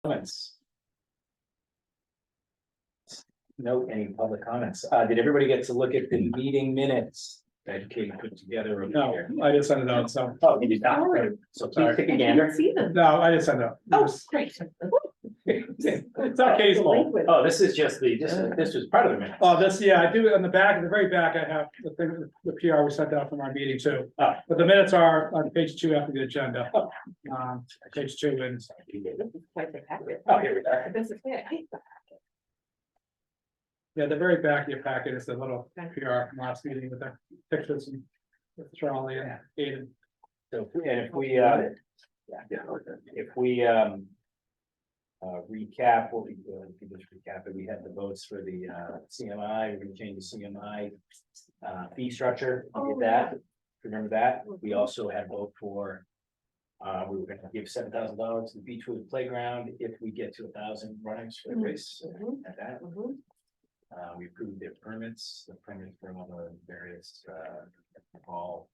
Comments? No, any public comments? Did everybody get to look at the meeting minutes that Kate put together? over No, here? I just sent it out, so. Oh, you did not. So please take a gander. See them. No, I just sent it out. Oh, great. It's not case law. Oh, this is just this was part of the minutes. Oh, this, yeah, I do, on the back, at the very back, I have the thing, the PR we sent out from our meeting too. Oh. But the minutes are on page 2 after the agenda. Page 2 and Quite the packet. Oh, here we go. This is it. I hate that. yeah, the very back of your packet is the little Okay. PR from last meeting with the pictures and with Charlie and Aiden. So, and if we, recap, what we do, if you just recap it, we had the votes for the, CMI, we're gonna change the CMI, fee structure, we did that, remember that? We also had vote for, we were gonna give $7,000 to the Beechwood Playground if we get to 1,000 runners for the race. At that, we approved their permits, the permits for all the various, all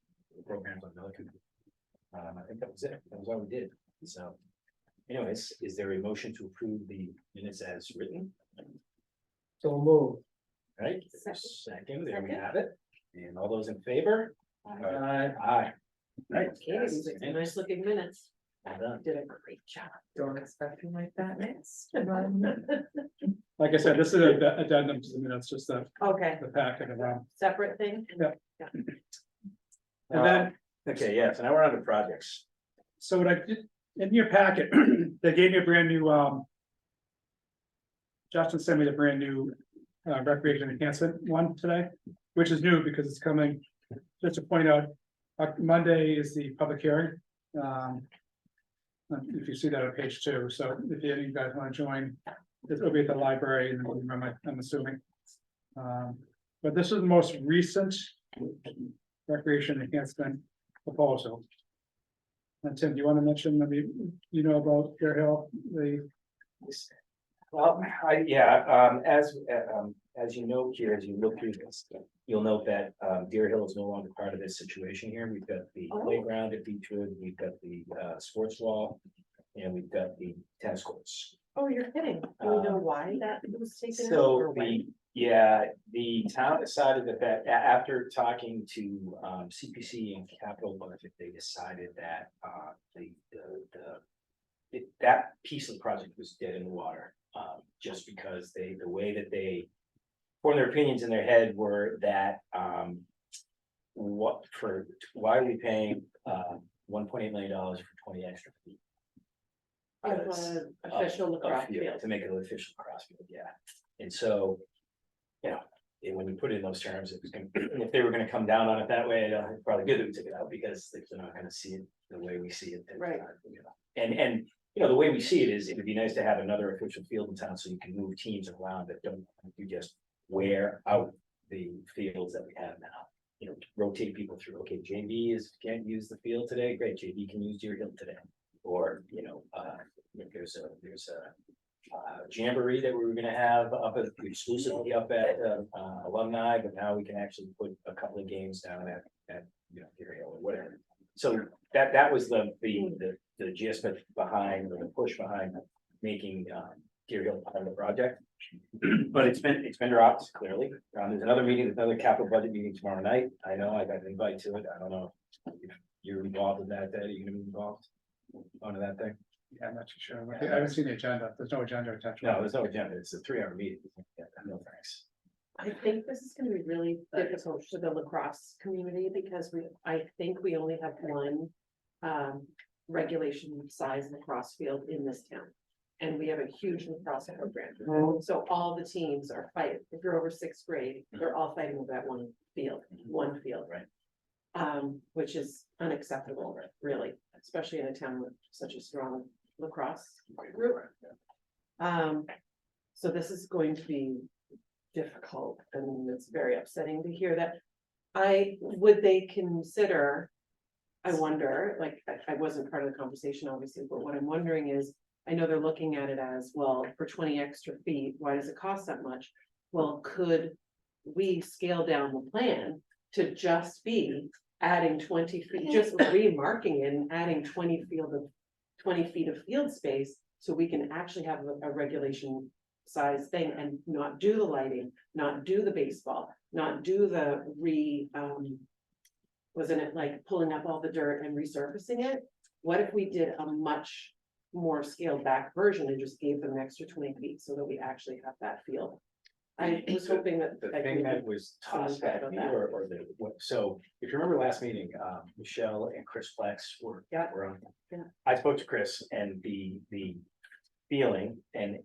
programs on Milliken. I think that was it, that was all we did, so. Anyways, is there a motion to approve the minutes as written? So move. Right, second, there we have it, and all those in favor? Aye. Aye. Right. Okay, these are nice looking minutes. Well done. Did a great job. Don't expect you like that next. Like I said, this is an addendum to the minutes, just the Okay, packet of separate thing. and then, Okay, yeah, so now we're on to projects. so what I did, in your packet, they gave me a brand new, Justin sent me the brand new recreation enhancement one today, which is new because it's coming, just to point out, Monday is the public hearing. If you see that on page 2, so if any of you guys want to join, it will be at the library in the room, I'm assuming. But this is the most recent recreation enhancement proposal. And Tim, do you want to mention, maybe, you know, about Fair Hill, Well, as you know here, as you look through this, you'll note that Deer Hill is no longer part of this situation here. We've got the Oh. playground at Beechwood, we've got the sports wall, and we've got the tennis courts. Oh, you're kidding. Do we know why that was taken out? So or when? the town decided that after talking to CPC and capital budget, they decided that that piece of the project was dead in the water. Just because the way that they formed their opinions in their head were that why are we paying $1.8 million for 20 extra feet? Of an official lacrosse field. To make it an official lacrosse field, yeah. And so, you know, and when you put it in those terms, it was gonna, if they were gonna come down on it that way, it's probably good that we took it out because they're not gonna see it the way we see it. Right. You know. And, you know, the way we see it is, it would be nice to have another official field in town so you can move teams around that don't, you just wear out the fields that we have now. You know, rotate people through, okay, JV can't use the field today, great, JV can use Deer Hill today. Or, you know, there's a jamboree that we were gonna have exclusively up at Alumni, but now we can actually put a couple of games down at you know, Deer Hill or whatever. So that was the gist behind, or the push behind making Deer Hill part of the project. But it's been dropped clearly. There's another meeting, there's another capital budget meeting tomorrow night. I know I got an invite to it. I don't know if you're involved in that, Are you gonna be involved onto that thing? yeah, I'm not too sure, I haven't seen the agenda, there's no agenda attached. No, there's no agenda. It's a 3-hour meeting. Yeah, no thanks. I think this is gonna be really difficult for the lacrosse community because I think we only have one regulation size lacrosse field in this town. And we have a huge lacrosse program. So all the teams are fighting. If you're over 6th grade, they're all fighting over that one field, Right. Which is unacceptable, really, especially in a town with such a strong lacrosse group. So this is going to be difficult, and it's very upsetting to hear that. Would they consider, I wonder, like, I wasn't part of the conversation, obviously, but what I'm wondering is, I know they're looking at it as, well, for 20 extra feet, why does it cost that much? Well, could we scale down the plan to just be adding 20 feet, just remarking and adding 20 feet of field space So we can actually have a regulation size thing and not do the lighting, not do the baseball, not do the wasn't it like pulling up all the dirt and resurfacing it? What if we did a much more scaled back version and just gave them an extra 20 feet so that we actually have that field? I was hoping that. The thing that was tossed Someone at talked me, about or so, if you remember last meeting, Michelle and Chris Plex were Yeah. on. Yeah. I spoke to Chris and the feeling, and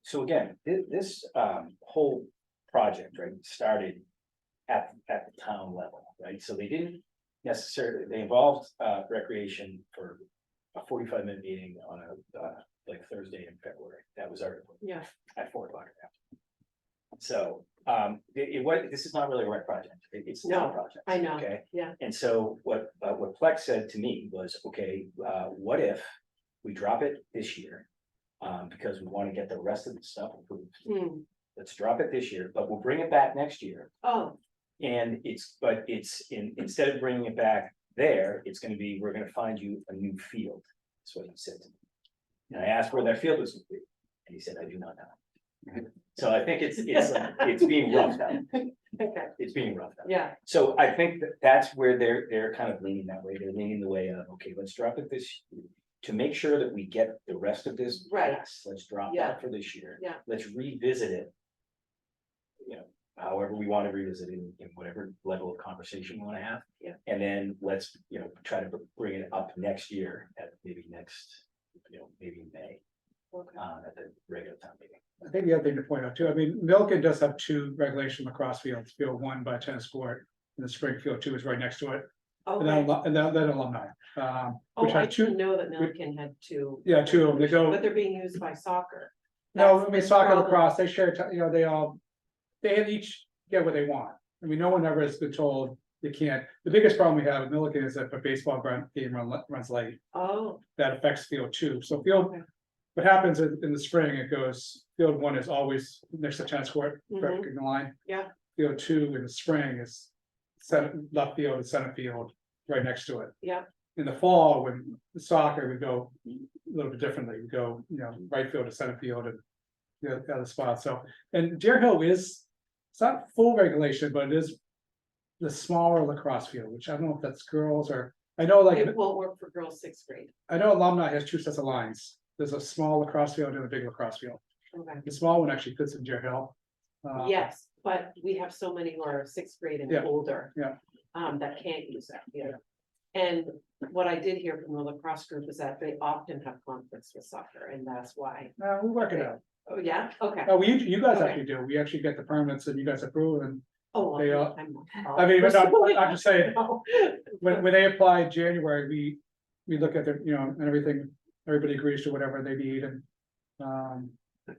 so again, this whole project, right, started at the town level, right? So they didn't necessarily, they involved recreation for a 45-minute meeting on a like Thursday in February. That was our Yeah, at 4 o'clock. So, this is not really a rec project, it's a No, town project. I know. Okay, yeah, and so what Plex said to me was, okay, what if we drop it this year? Because we want to get the rest of the stuff approved, let's drop it this year, but we'll bring it back next year. oh, And instead of bringing it back there, it's gonna be, we're gonna find you a new field, that's what he said to me. And I asked where that field was gonna be, and he said, I do not know. So I think it's being roughed out, okay, it's being roughed out. yeah, So I think that's where they're kind of leaning that way, they're leaning the way of, okay, let's drop it this. To make sure that we get the rest of this. Right. passed, let's drop Yeah. that for this year. Yeah. Let's revisit it. You know, however we want to revisit it in whatever level of conversation we want to have. Yeah. And then let's, try to bring it up next year at maybe maybe May, okay, at the regular town meeting. I think the other thing to point out too, I mean, Milken does have 2 regulation lacrosse fields, field 1 by tennis court, and the spring field 2 is right next to it, and then, okay. and then alumni. Oh, Which I has 2, didn't know that Milliken had 2. yeah, 2 of them, they go, But they're being used by soccer. no, That's I mean, the soccer, problem. lacrosse, they share, they each get what they want. I mean, no one ever has been told they can't, the biggest problem we have with Milliken is that if a baseball game runs late, Oh, that affects field 2, so field. Okay. What happens in the spring, it goes, field 1 is always next to tennis court, perfect in the line. Yeah. Field 2 in the spring is left field and center field right next to it. Yeah. In the fall, when the soccer would go a little bit differently, we go, right field to center field and the other spot, so, and Deer Hill is, it's not full regulation, but it is the smaller lacrosse field, which I don't know if that's girls or, I know like, it won't work for girls 6th grade. I know alumni has 2 sets of lines. There's a small lacrosse field and a big lacrosse field. Okay. The small one actually fits in Deer Hill. Yes, but we have so many who are 6th grade and Yeah, older. yeah. That can't use that, And what I did hear from the lacrosse group is that they often have conflicts with soccer, and that's why. No, we work it out. Oh, yeah, okay. Oh, you guys Okay. actually do. We actually get the permits and you guys approve and, Oh, they well, are- I'm. I mean, but I'm just saying, No. when they apply in January, we look at the, and everything, everybody agrees to whatever they need and.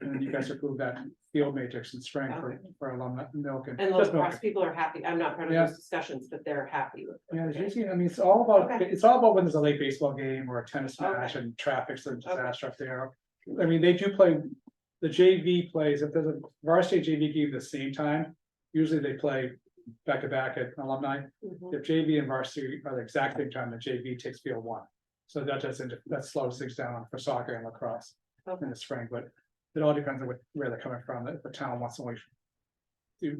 And you guys approve that field matrix in spring for alumni milk and. And the just milk. lacrosse people are happy. I'm not part of Yeah. those discussions, but they're happy with it. Yeah, it's Okay. usually, I mean, it's all about, Okay. it's all about when there's a late baseball game or a tennis Okay. match and traffic's a disaster up there. I mean, they do play, the JV plays, if there's a varsity JV game at the same time, usually they play back to back at alumni. Mhm. If JV and varsity are the exact same time, the JV takes field 1. So that slows things down for soccer and lacrosse Okay. in the spring, but it all depends on where they're coming from. If the town wants to only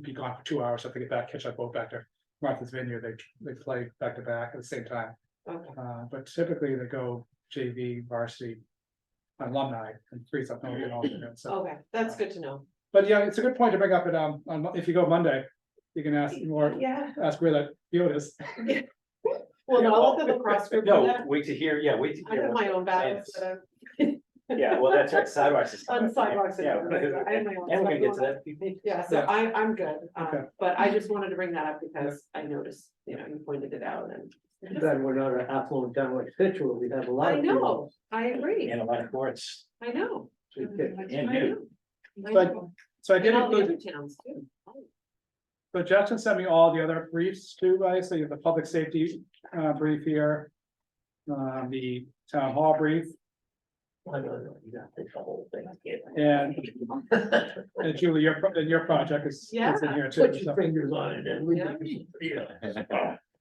be gone for 2 hours, have to get back, catch up, boat back to Martha's Vineyard, they play back to back at the same time. Okay. But typically they go JV, varsity, alumni, and frees up Milton and alternate, so. Okay, that's good to know. But yeah, it's a good point to bring up it, if you go Monday, you can ask Yeah, ask where that field is. well, no, I'll let the lacrosse group do No, that. wait to hear, wait to I hear. have my own battles And- that Yeah, well, that's right, sidewalks. is- On sidewalks and Yeah, everything. I have my own and we're gonna get to stuff that. Yeah, so Yeah. I'm good, Okay. but I just wanted to bring that up because I noticed, you pointed it out and. Then we're not an affluent town like Situate, we have a lot I of. know, I agree, And a lot of courts. I know. fields. And I new. know. I But- know. So I did And all the include, other towns too. Oh, but Justin sent me all the other briefs too, guys, so you have the public safety brief here. The town hall brief, I know, you gotta take the whole thing. and Julie, your project is in here too. Put your so- fingers on it and we.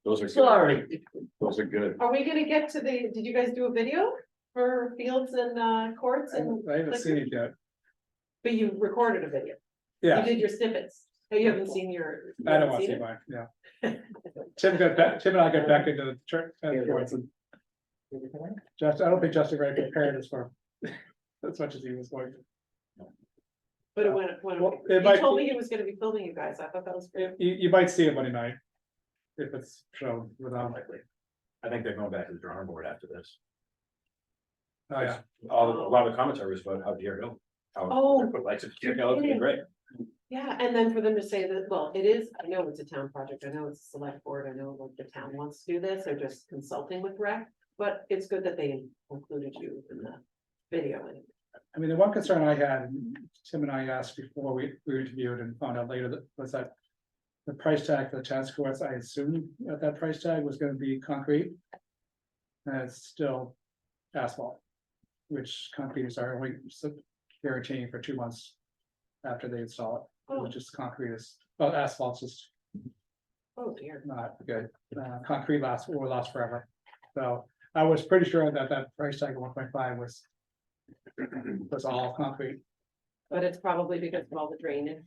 Those are. Sorry. Those are good. Are we gonna get to did you guys do a video? for fields and courts and, I haven't seen it yet. but you recorded a video. You Yeah, did your snippets. Oh, you haven't seen your. you I don't haven't want to seen see it? mine, yeah. Tim and I got back into the church, courts and just, I don't think Justin Ray prepared us for as much as he was going to. But it went, Well, he it might told be- me he was gonna be filming you guys. I thought that was great. You might see it Monday night. If it's shown without, Unlikely. I think they're going back to the drawing board after this. oh yeah, A lot of the commentary was about how Deer Hill. Oh, Put lights at Deer Hill, it's been great. yeah, and then for them to say that, well, it is, I know it's a town project, I know it's a select board, I know like the town wants to do this, they're just consulting with rec. But it's good that they included you in the video. And I mean, the one concern I had, and Tim and I asked before we interviewed and found out later that was that. The price tag for the tennis courts, I assumed that price tag was gonna be concrete. And it's still asphalt. Which concrete are only guaranteeing for 2 months. After they install it, Oh. which is concrete is, well, asphalt's just oh dear, not good. Concrete will last forever. So I was pretty sure that price tag of 1.5 was. Was all concrete. but it's probably because of all the drainage.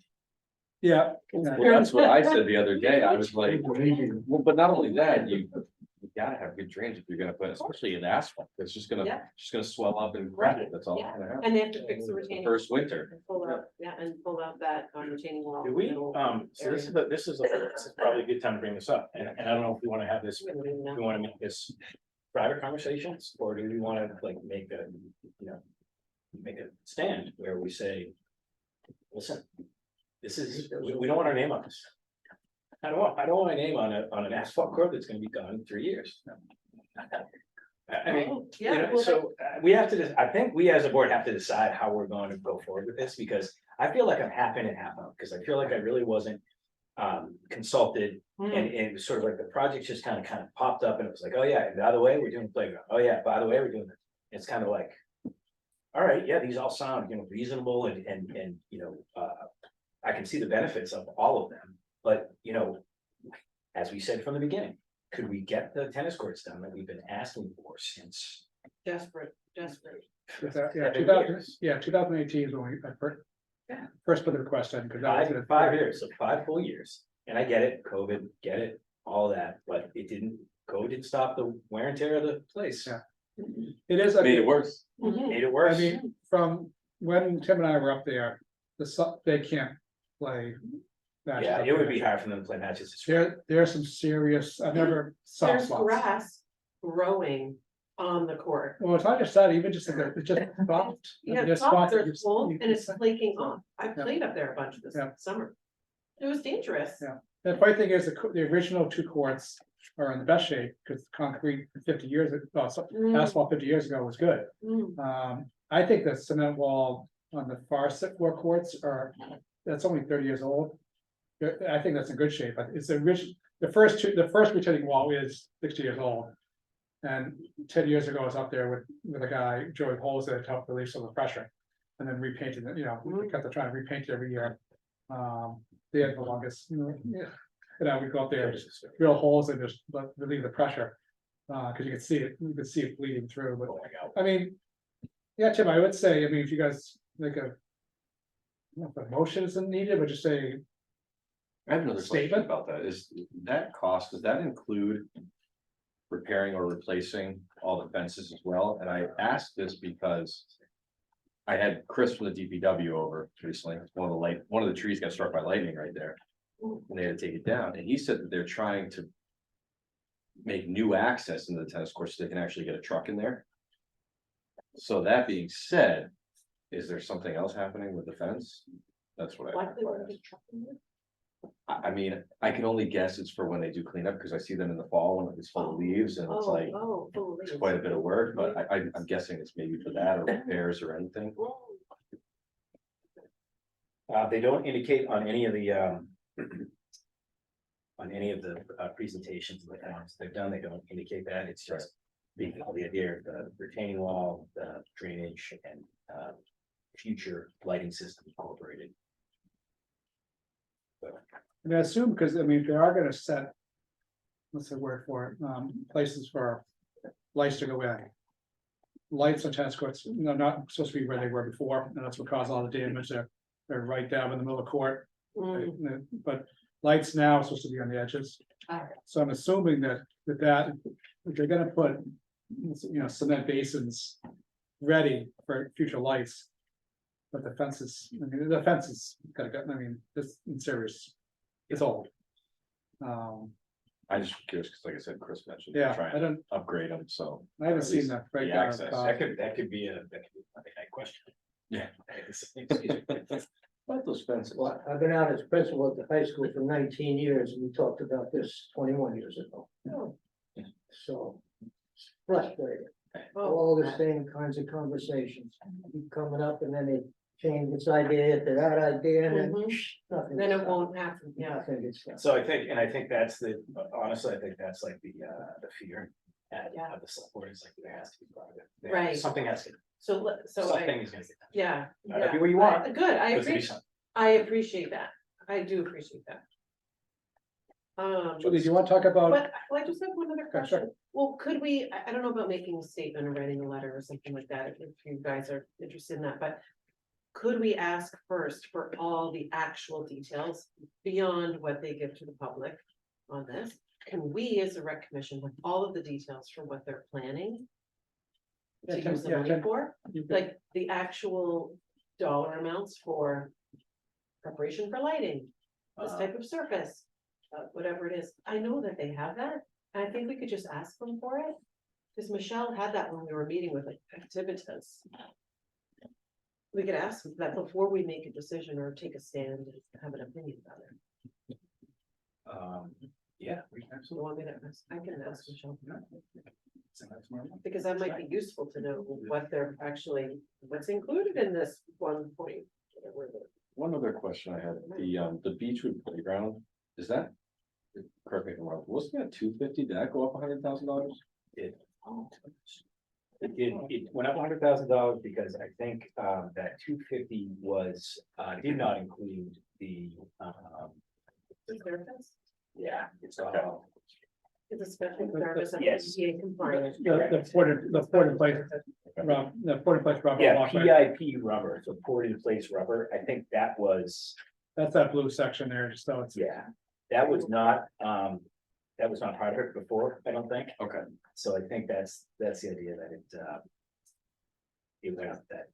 Yeah, concerns. Well, that's what I said the other day. I was like, well, but not only that, you gotta have good drainage if you're gonna put, especially in asphalt. It's just Yeah. gonna swell up and crack it. That's all. Yeah. that's gonna happen. And they have to fix the retaining. First winter. And pull out, yeah, and pull out that retaining wall. Do we, middle so this is probably a good time to bring this up, and I don't know if we wanna have this, area. We don't even know. we wanna make this private conversations, or do we wanna like make a, you know. Make a stand where we say, listen, this is, we don't want our name on this. I don't want my name on an asphalt court that's gonna be gone in 3 years. I mean, Oh, you yeah, know, well, so we have to, I think we as a board have to decide how we're going to go forward with this, because I feel like I'm half in and half out, because I feel like I really wasn't. Consulted, Hmm. and it was sort of like the project just kind of popped up, and it was like, oh yeah, and by the way, we're doing playground, oh yeah, by the way, we're doing this. It's kind of like. All right, yeah, these all sound, reasonable and, I can see the benefits of all of them, but, as we said from the beginning, could we get the tennis courts done that we've been asking for since? Desperate. yeah, 7 2000, years? yeah, 2018 is when we Yeah. first put the request in, because that was. 5 years, so 5 full years, and I get it, COVID, get it, all that, but COVID didn't stop the wear and tear of the place. Yeah. It is, I Made it mean, worse. Mhm. Made it I worse. mean, from when Tim and I were up there, they can't play. matches Yeah, up it would there. be hard for them to play matches. this week. There's some serious, I've never saw There's spots. grass growing on the court. Well, it's not just that, even just, it's just soft. Yeah, There's spots spots that are you- full you and it's can- flaking off. I Yeah. played up there a bunch this Yeah. summer. It was dangerous. Yeah. The funny thing is, the original 2 courts are in the best shape, because concrete 50 years, Mm, asphalt 50 years ago was good. mm. I think the cement wall on the far 4 courts that's only 30 years old. I think that's in good shape, but it's the first retaining wall is 60 years old. And 10 years ago, I was up there with a guy, Joey Holes, that helped release some of the pressure. And then repainted it, we kept trying to repaint it every year. They had the longest, we go up there, drill holes and just relieve the pressure. Cause you could see it bleeding through, but Going out. I mean, yeah, Tim, I would say, if you guys make a. I don't know if a motion isn't needed, but just say, I have another question Statement? about that. Is that cost, does that include? Repairing or replacing all the fences as well? And I asked this because. I had Chris from the DPW over recently. One of the trees got struck by lightning right there. And they had to take it down, and he said that they're trying to. Make new access into the tennis courts, so they can actually get a truck in there. So that being said, is there something else happening with the fence? That's what Why did they want to truck in there? I mean, I can only guess it's for when they do cleanup, because I see them in the fall when it's full of leaves and it's like. Oh, full of It's leaves. quite a bit of work, but I'm guessing it's maybe for that or repairs or anything. They don't indicate on any of the, on any of the presentations that they've done, they don't indicate that, it's just the idea of the retaining wall, the drainage and, future lighting system incorporated. and I assume, because if they are gonna set. What's the word for it, places for lights to go in. lights on tennis courts, not supposed to be where they were before, and that's what caused all the damage. They're right down in the middle of court. But lights now are supposed to be on the edges. Alright. So I'm assuming that if they're gonna put, cement basins ready for future lights. But the fences, the fence is gotta go, this is serious, it's old. I just curious, because like I said, Chris mentioned. Yeah, trying I to don't, upgrade them, so. I haven't at seen least that the breakdown. access. That could be a Monday night question. Yeah. Excuse me. About those fences. Well, I've been out as principal at the high school for 19 years, and we talked about this 21 years ago. Oh. So, it's frustrating, Oh, all the same kinds of conversations, keep coming up, and then they change this idea to that idea, and then nothing. then it gets done. won't happen, yeah. Nothing gets done. So I think that's honestly, I think that's like the fear Yeah. of the select board is like there has to be part of it. Right. Something has to, So something is gonna get done. yeah. Not every way you want. Good, I There's gonna be agree, something. I appreciate that, I do appreciate that. Julie, do you want to talk about? But well, I just have one other Okay, sure. question. Well, could we, I don't know about making a statement or writing a letter or something like that, if you guys are interested in that, but. Could we ask first for all the actual details beyond what they give to the public on this? Can we, as a rec commission, have all of the details for what they're planning? To use the money for, like the actual dollar amounts for preparation for lighting, this type of surface, whatever it is. I know that they have that. I think we could just ask them for it. Because Michelle had that when we were meeting with like activities. We could ask them that before we make a decision or take a stand and have an opinion about it. Yeah. So want me to ask? I can ask Michelle. Because that might be useful to know what they're actually, what's included in this 1 point. whatever the- One other question I had, the Beechwood playground, is that? Correct me if I'm wrong, wasn't that 250? Did that go up $100,000? It went up $100,000 because I think that 250 was did not include the The surface, yeah, it's is a special service and Yes. ADA compliant. The port in place, rubber yeah, walkway, PIP rubber, so poured in place rubber. I think that was that's that blue section there, just so it's. that was not part of it before, I don't think. Okay. So I think that's the idea that it went up that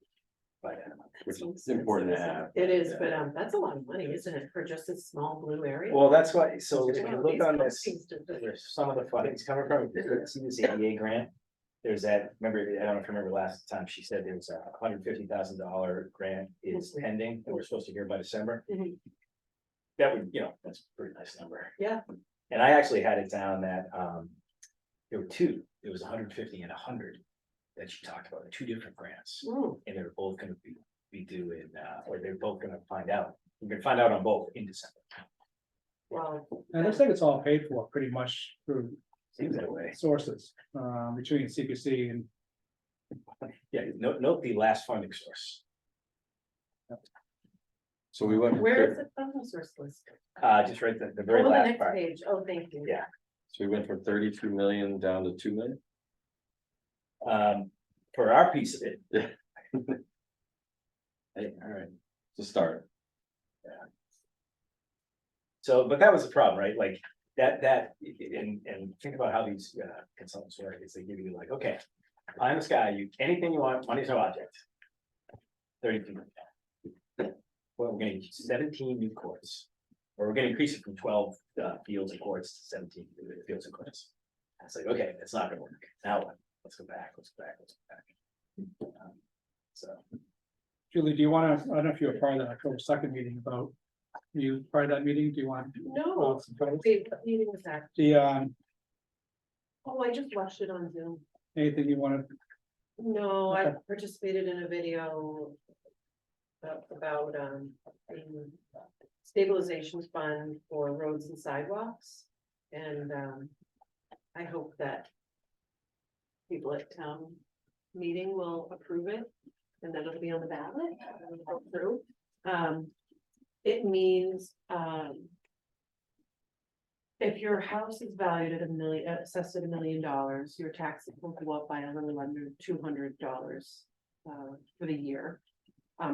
by that amount. Which is important to have. It is, but that's a lot of money, isn't it, for just a small blue area? Well, that's why, so if you Wow, look these on folks this, seems to- there's some of the funding's coming from, see this ADA grant. There's that, remember, I don't know if you remember last time, she said there was $150,000 grant is Mhm. pending, and we're supposed to hear by December. Mhm. That would, that's a pretty nice number. Yeah. And I actually had it down that, there were two, it was 150 and 100 that she talked about, two different grants. Mm, And they're both gonna be due in, or they're both gonna find out. We're gonna find out on both in December. Well, And it looks like it's all paid for pretty much through Seems that way. sources, between CPC and. Yeah, note the last funding source. So we went. where is the funding source list? Just right the very Oh, the last next part. page, oh, thank you. Yeah. So we went from 32 million down to 2 million? For our piece of it. Hey, all right, to start. So, but that was the problem, right? Like that, and think about how these consultants work, is they give you like, okay, I'm this guy, anything you want, money's no object. 32 million. Well, we're gonna need 17 new courts. Or we're gonna increase it from 12 fields and courts to 17 fields and courts. It's like, okay, it's not gonna work. Now what? Let's go back. So, Julie, do you wanna, I don't know if you were part of that October 2nd meeting about, you part of that meeting, do you want? No, some photos? wait, what meeting was that? The, Oh, I just watched it on Zoom. anything you wanna, No, I Okay. participated in a video. About the stabilization fund for roads and sidewalks. And I hope that. People at town meeting will approve it, and then it'll be on the ballot, and it'll go through. It means If your house is valued at assessed at $1 million, your taxes will go up by a little under $200 for the year.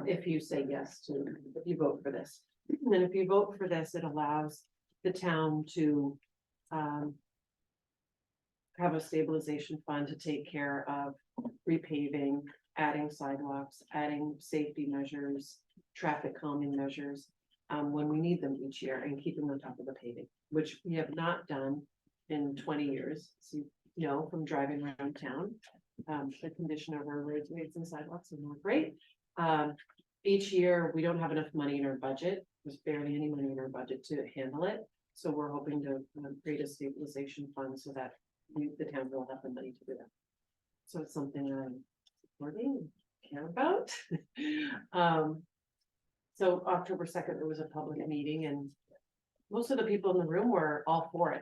If you say yes to, if you vote for this, and if you vote for this, it allows the town to have a stabilization fund to take care of repaving, adding sidewalks, adding safety measures, traffic calming measures, when we need them each year, and keeping on top of the paving, which we have not done in 20 years. So, you know, from driving around town, the condition of our roadways and sidewalks are not great. Each year, we don't have enough money in our budget. There's barely any money in our budget to handle it. So we're hoping to create a stabilization fund so that the town will have the money to do that. So it's something I'm supporting, care about. So October 2nd, there was a public meeting and most of the people in the room were all for it.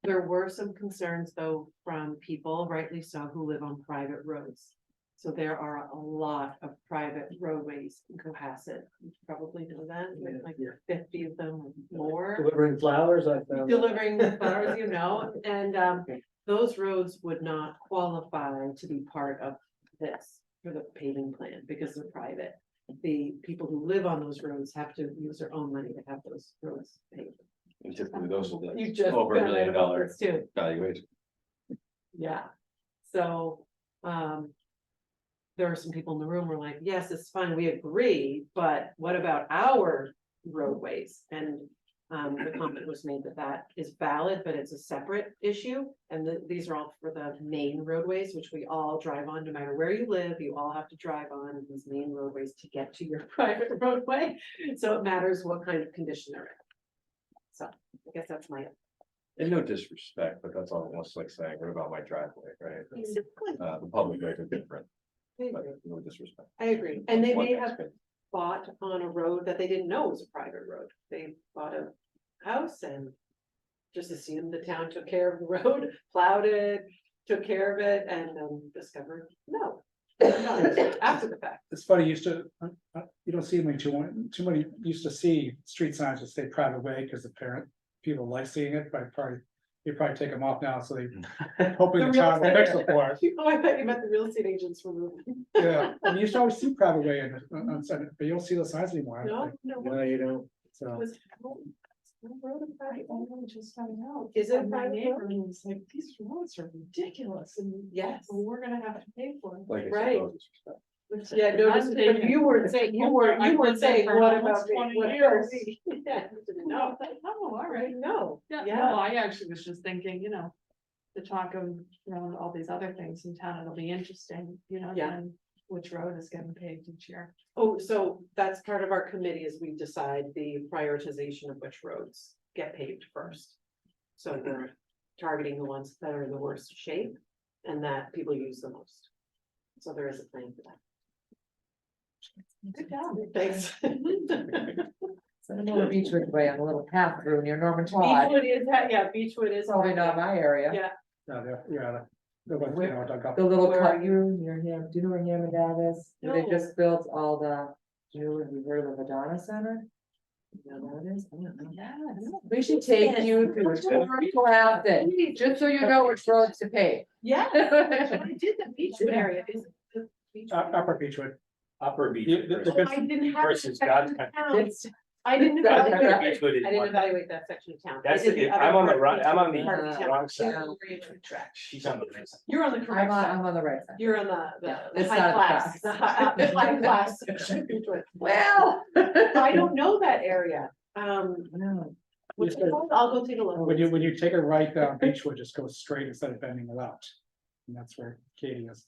There were some concerns though from people, rightly so, who live on private roads. So there are a lot of private roadways in Cohasset. You probably know that, like 50 of them or more. Delivering flowers, I found. Delivering the flowers, you know, and those roads would not qualify to be part of this for the paving plan because they're private. The people who live on those roads have to use their own money to have those roads paved. And typically those are You the just over $1 million this too. valuation. Yeah, so, there are some people in the room who are like, yes, it's fine, we agree, but what about our roadways? And the comment was made that that is valid, but it's a separate issue. And these are all for the main roadways, which we all drive on, no matter where you live, you all have to drive on these main roadways to get to your private roadway. So it matters what kind of condition they're in. So I guess that's my. And no disrespect, but that's almost like saying, what about my driveway, right? The public ways are different, but no disrespect. I agree, and they may One have bought on a road that they didn't know was a private road. They bought a house and just assumed the town took care of the road, plowed it, took care of it, and discovered, no. After the fact. It's funny, you don't see too many used to see street signs that say private way, because people like seeing it, but you probably take them off now, so they hoping the town will fix it for us. Oh, I thought you meant the real estate agents were moving. Yeah, and you used to always see private way on Sunday, but you don't see those signs anymore. I don't No, think. no. No, you don't. So, Was- I only just found out. Is it a My private neighbor road? was like, these roads are ridiculous and Yes. we're gonna have to pay for them. Like I said, Right. no disrespect. Yeah, no, I'm taking- you weren't saying, you I've weren't lived there saying, for what almost about me? 20 What about years. me? Yeah, you didn't No, know. oh, all right. No, Yeah, yeah. no, I actually was just thinking, the talk of, all these other things in town, it'll be interesting, Yeah. and which road is getting paved each year. Oh, so that's part of our committee is we decide the prioritization of which roads get paved first. So we're targeting the ones that are in the worst shape and that people use the most. So there is a plan for that. Good job. Thanks. So I'm over Beechwood Way on a little path through near Norman Todd. Beechwood is, yeah, Beechwood is. Probably not my area. Yeah. the ones, dug up. The little Where- cut you near him, do you know where Ham and Dad is? Where No. They just built all the, have you heard of the Madonna Center? You know where it is? I don't know. Yes. We should take you to a tour of Cohasset, just so you know which roads to pave. Yeah, I did the Beechwood area, is it the Beechwood? Upper Beechwood. Upper beach. The- the- Oh, I didn't have. versus that God's section of country. town. It's, I didn't God's evaluate, country. Beechwood is I didn't one. evaluate that section of town. I That's did the, other I'm on the part of right, I'm on Beechwood, part of the town. wrong side. Yeah, railroad tracks. She's on the right side. You're on the correct side. I'm on the right side. You're on the Yeah, the this high side of the class, the high class section of Beechwood. Well. I don't know that area. No. What's it called? I'll go take a look. When you take a right down Beechwood, just go straight instead of bending left. And that's where Katie is.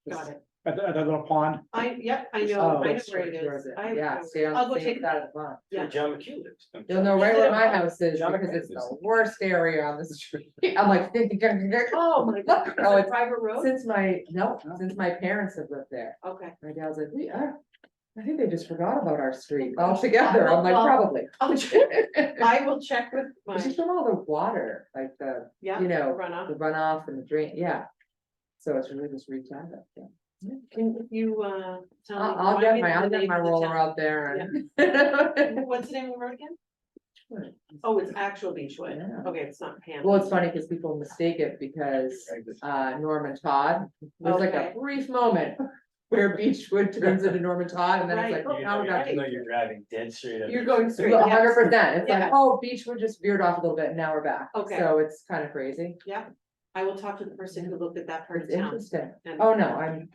Got it. At the little pond. Yep, I know, Oh, I know that's where it where is. it is. I Yeah, know stay where it is. on I'll go the take same that. side of the pond. Yeah. Where John McHugh lives. You'll know right where my house is John because McHugh it's is- the worst area on the street. I'm like. Oh, my God. Oh, Is it it's- private road? Since my parents have lived there. Okay. My dad's like, I think they just forgot about our street altogether. I'm like, Well, probably. I'll check. I will check with my, It's just from all the water, like the yeah, you know, runoff. the runoff and the drain, yeah. So it's really just reach out, yeah. Can you, tell me? I'll remind get me my, the I'll get name my of the roller town? out there and. What's the name of the road again? Beechwood. Oh, it's actual Beechwood. Yeah. Okay, it's not Pam. Well, it's funny because people mistake it because Norman Todd, there's like a Okay. brief moment where Beechwood turns into Norman Todd and then it's like, Right. oh, now we got. You know, you're driving dead straight. up. You're going straight. Well, yes. 100%, it's like, Yes. oh, Beechwood just veered off a little bit and now we're back. Okay. So it's kind of crazy. Yeah, I will talk to the person who looked at that part It's of town. interesting. and- Oh, no, I'm.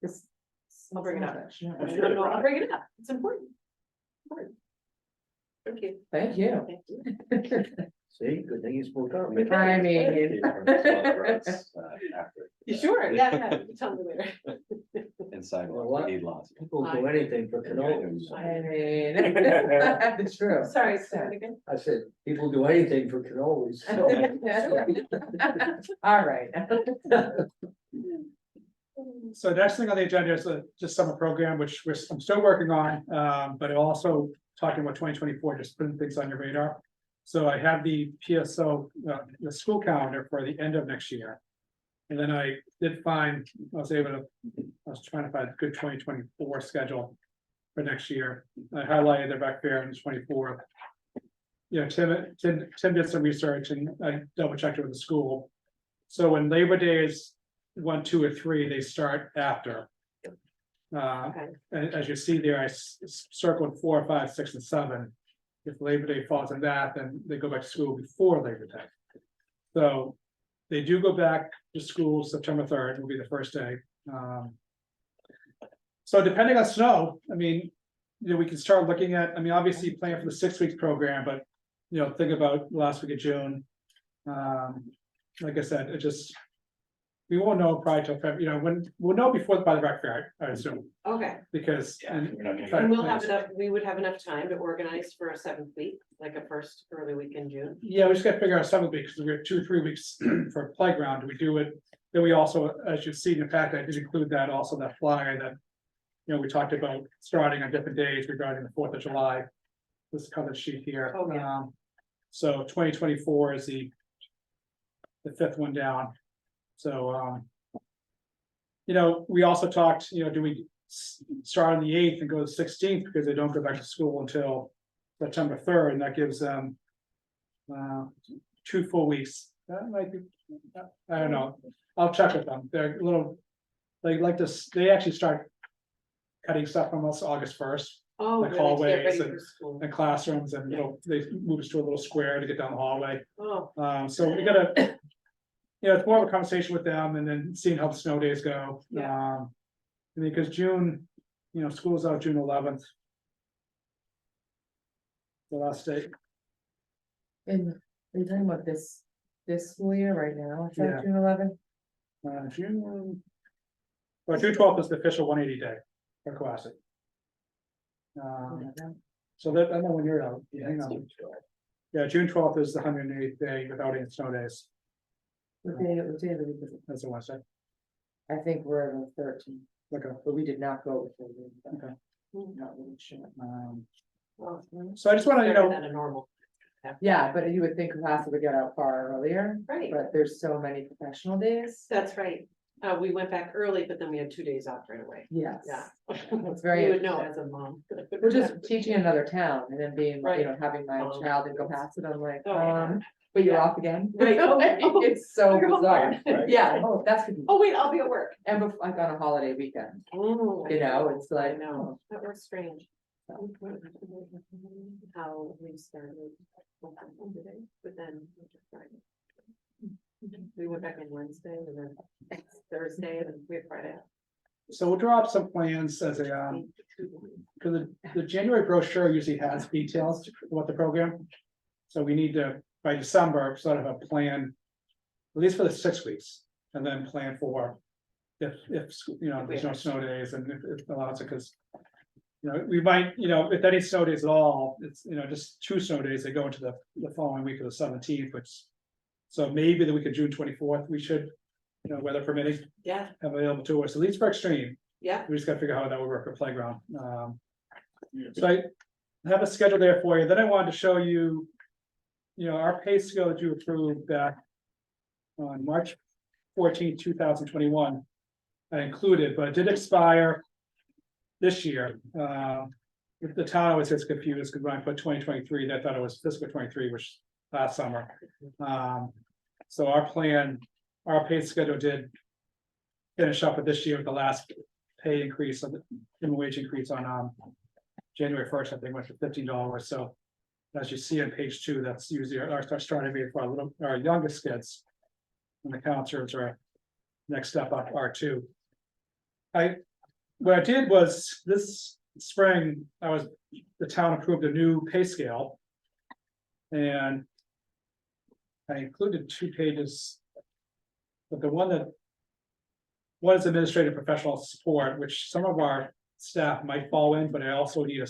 It's. I'll bring it up. No. No, I'll bring it up. It's important. Important. Thank you. Thank you. Thank you. See, good thing you spoke up. I mean. You sure? Yeah, yeah, you can tell me later. Inside, Well, what? we need lots. People do anything for cannolis. I mean. It's true. Sorry, sorry again. I said, people do anything for cannolis. so- All right. So next thing on the agenda is just summer program, which I'm still working on, but also talking about 2024, just putting things on your radar. So I have the PSO, the school calendar for the end of next year. And then I did find, I was trying to find a good 2024 schedule for next year. I highlighted the rec fair on the 24th. You know, Tim did some research and I double checked it with the school. So when Labor Day is 1, 2, or 3, they start after. Okay, And as you see there, I circled 4, 5, 6, and 7. If Labor Day falls on that, then they go back to school before Labor Day. So they do go back to school September 3rd will be the first day. So depending on snow, I mean, you know, we can start looking at, I mean, obviously plan for the 6 weeks program, but you know, think about last week of June. Like I said, it just. We won't know probably till February, you know, when, we'll know by the rec fair, I assume, okay. because. Yeah, we're not gonna- And we'll have enough, we would have enough time to organize for a 7th week, like a first early week in June. Yeah, we just gotta figure out 7 weeks, because we have 2, 3 weeks for playground, we do it, then we also, as you see in the fact, I did include that also, that flyer that. You know, we talked about starting on different days regarding the 4th of July. This cover sheet here. Oh, yeah. So 2024 is the 5th one down. So, you know, we also talked, you know, do we start on the 8th and go to the 16th because they don't go back to school until September 3rd, and that gives them 2 full weeks. That might be, I don't know. I'll check with them. They're a little, they like this, they actually start cutting stuff from us August 1st, Oh, Like really, to get hallways ready and- for school. in classrooms, and, you know, they move us to a little square to get down the hallway. Oh, So we gotta, you know, it's more of a conversation with them and then seeing how the snow days go. Yeah. Because June, you know, school's out June 11th. The last day, And are you talking about this school year right now? Is Yeah. that June 11th? June. Well, June 12th is the official 180 day for Classic. So that, I know when you're out, hang on. Yeah, June 12th is the 180th day without any snow days. What day of the week is it? That's the Wednesday. I think we're on the 13th, Okay. but we did not go with the. Okay. Not really sure. well, So I just wanna, you better know, than a normal. Yeah, but you would think Cohasset would get out far earlier, Right, but there's so many professional days. that's right. We went back early, but then we had 2 days off right away. Yes. Yeah. It's very You would know interesting. as a mom. We're just teaching another town and then being, Right. you know, having my Oh. child in Cohasset, I'm like, Oh. but you're Yeah. off again. Right. Oh. It's so You're home bizarre. again. Yeah, oh, that's good. Oh, wait, I'll be at work. And like on a holiday weekend, Oh, you know, it's I like, know, oh, that was strange. How we started today, but then Friday. We went back on Wednesday and then Thursday and then we had Friday. so we'll draw up some plans as a, because the January brochure usually has details about the program. So we need to, by December, sort of a plan, at least for the 6 weeks, and then plan for if, you know, there's no snow days and if allows it, because you know, we might, you know, if any snow days at all, it's, you know, just 2 snow days, they go into the following week of the 17th, which, so maybe the week of June 24th, we should, you know, weather permitting, Yeah, have available to us, at least for extreme. yeah, We just gotta figure out how that would work for playground. So I have a schedule there for you. Then I wanted to show you, you know, our pay scale that you approved back on March 14, 2021. I included, but it did expire this year. the town always gets confused, because when I put 2023, they thought it was fiscal 23, which last summer. So our plan, our pay schedule did finish up with this year with the last pay increase of the minimum wage increase on January 1st, I think went to $15. So as you see on page 2, that's usually our starting rate for our youngest kids. And the counselors are next step up R2. What I did was this spring, the town approved a new pay scale. And I included 2 pages. But the one is administrative professional support, which some of our staff might fall in, but I also need a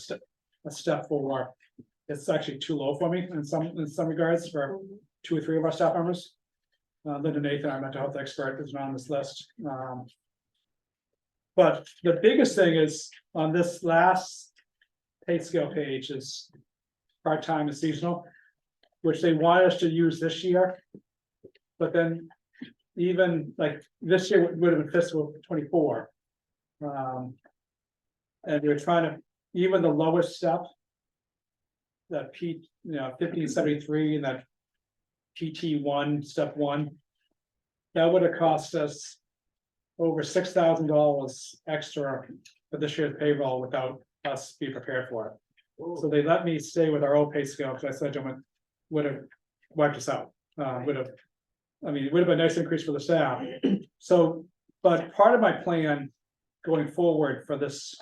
step for, it's actually too low for me in some regards for 2 or 3 of our staff members. Linda Nathan, our mental health expert, is not on this list. But the biggest thing is on this last pay scale page is part-time and seasonal, which they want us to use this year. But then even like this year would have been fiscal 24. And we're trying to, even the lowest step, that 1573 and that PT1, step 1, that would have cost us over $6,000 extra for this year's payroll without us being prepared for it. So they let me stay with our old pay scale, because I said to them, would have wiped us out. It would have been a nice increase for the staff. So, but part of my plan going forward for this,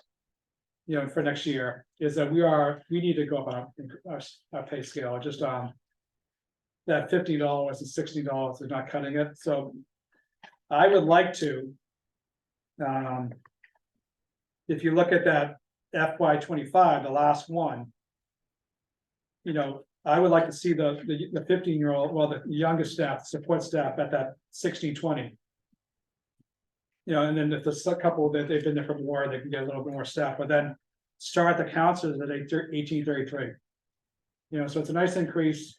for next year, is that we need to go up our pay scale, just that $50 and $60 is not cutting it, so I would like to. If you look at that FY25, the last one. I would like to see the 15-year-old, well, the youngest staff, support staff at that 1620. And then if there's a couple that they've been there for more, they can get a little bit more staff, but then start the counselors at 1833. So it's a nice increase.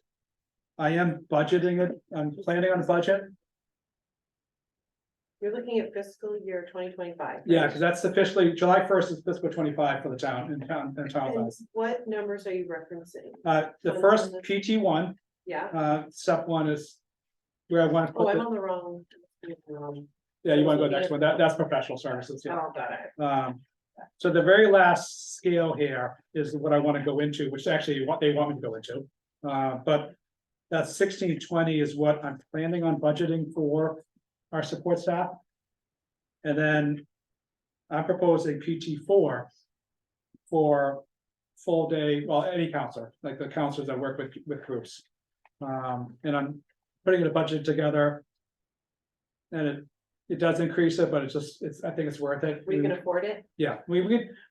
I am budgeting it, I'm planning on a budget. You're looking at fiscal year 2025. Yeah, because that's officially, July 1st is fiscal 25 for the town, in town. And what numbers are you referencing? The first PT1, Yeah, step 1 is where I want to oh, put I'm the, on the wrong. yeah, you want to go next one, that's professional services, yeah. Oh, got it. So the very last scale here is what I want to go into, which actually what they want me to go into. But that 1620 is what I'm planning on budgeting for our support staff. And then I'm proposing PT4 for full day, well, any counselor, like the counselors that work with groups. And I'm putting a budget together. And it does increase it, but I think it's worth it. We can afford it. Yeah,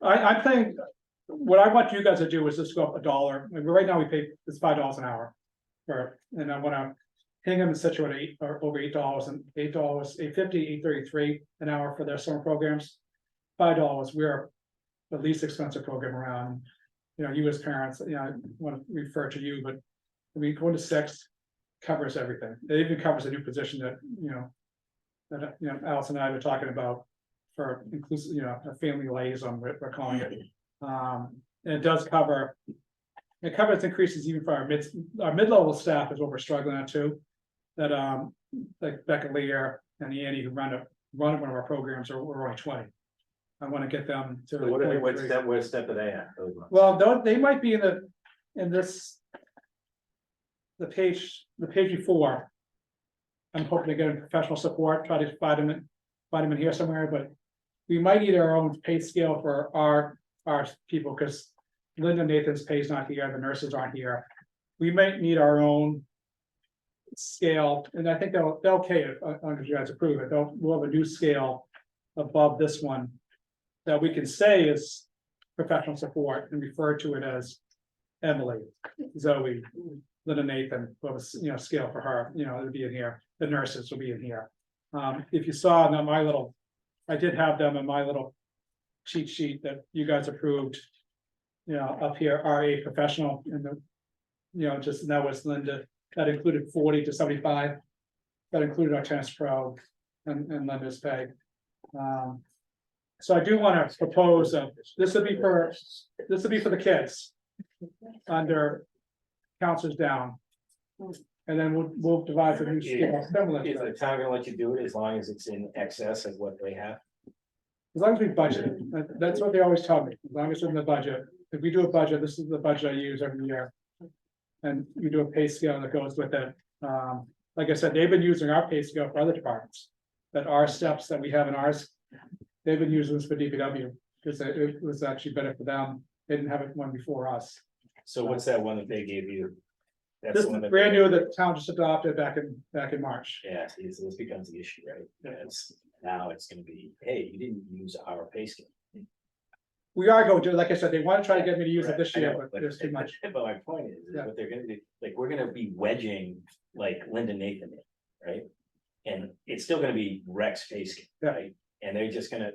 I'm saying, what I want you guys to do is just go up $1. Right now we pay, it's $5 an hour. And I wanna Hingham and Situate over $8 and $8.50, $8.33 an hour for their summer programs. $5, we're the least expensive program around. You as parents, I want to refer to you, but going to 6 covers everything. It even covers a new position that, Alice and I were talking about for inclusive, a family liaison, we're calling it. And it does cover, it covers increases even for our mid-level staff is what we're struggling at too. That like Becca Lear and Annie who run one of our programs we're only 20. I want to get them to. So what step are they at? Well, they might be in this. The page before. I'm hoping to get professional support, try to find them in here somewhere, but we might need our own pay scale for our people, because Linda Nathan's pay is not here, the nurses aren't here. We might need our own scale, and I think they'll pay it, if you guys approve it, we'll have a new scale above this one that we can say is professional support and refer to it as Emily, Zoe, Linda Nathan, will have a scale for her, it'll be in here, the nurses will be in here. If you saw on I did have them in my little cheat sheet that you guys approved. Up here, RA professional, and and that was Linda, that included 40 to 75. That included our tennis pro and Linda's pay. So I do wanna propose, this would be for the kids. Under counselors down. And then we'll devise a new scale similar to Is the that. town gonna let you do it as long as it's in excess of what they have? As long as we budget it, that's what they always tell me, as long as it's in the budget, if we do a budget, this is the budget I use every year. And you do a pay scale that goes with it, like I said, they've been using our pay scale for other departments. That our steps that we have in ours, they've been using this for DPW, because it was actually better for them, they didn't have it one before us. So what's that one that they gave you? That's This the is one that. brand new that the town just adopted back in March. Yeah, see, so this becomes the issue, right? Now it's gonna be, hey, you didn't use our pay scale. We are going to, like I said, they want to try to get me to use it this I year, know, but there's too much. But my point is Yeah. what they're gonna do, like, we're gonna be wedging like Linda Nathan, in, right? And it's still gonna be Rex pay scale, Yeah. right? And they're just gonna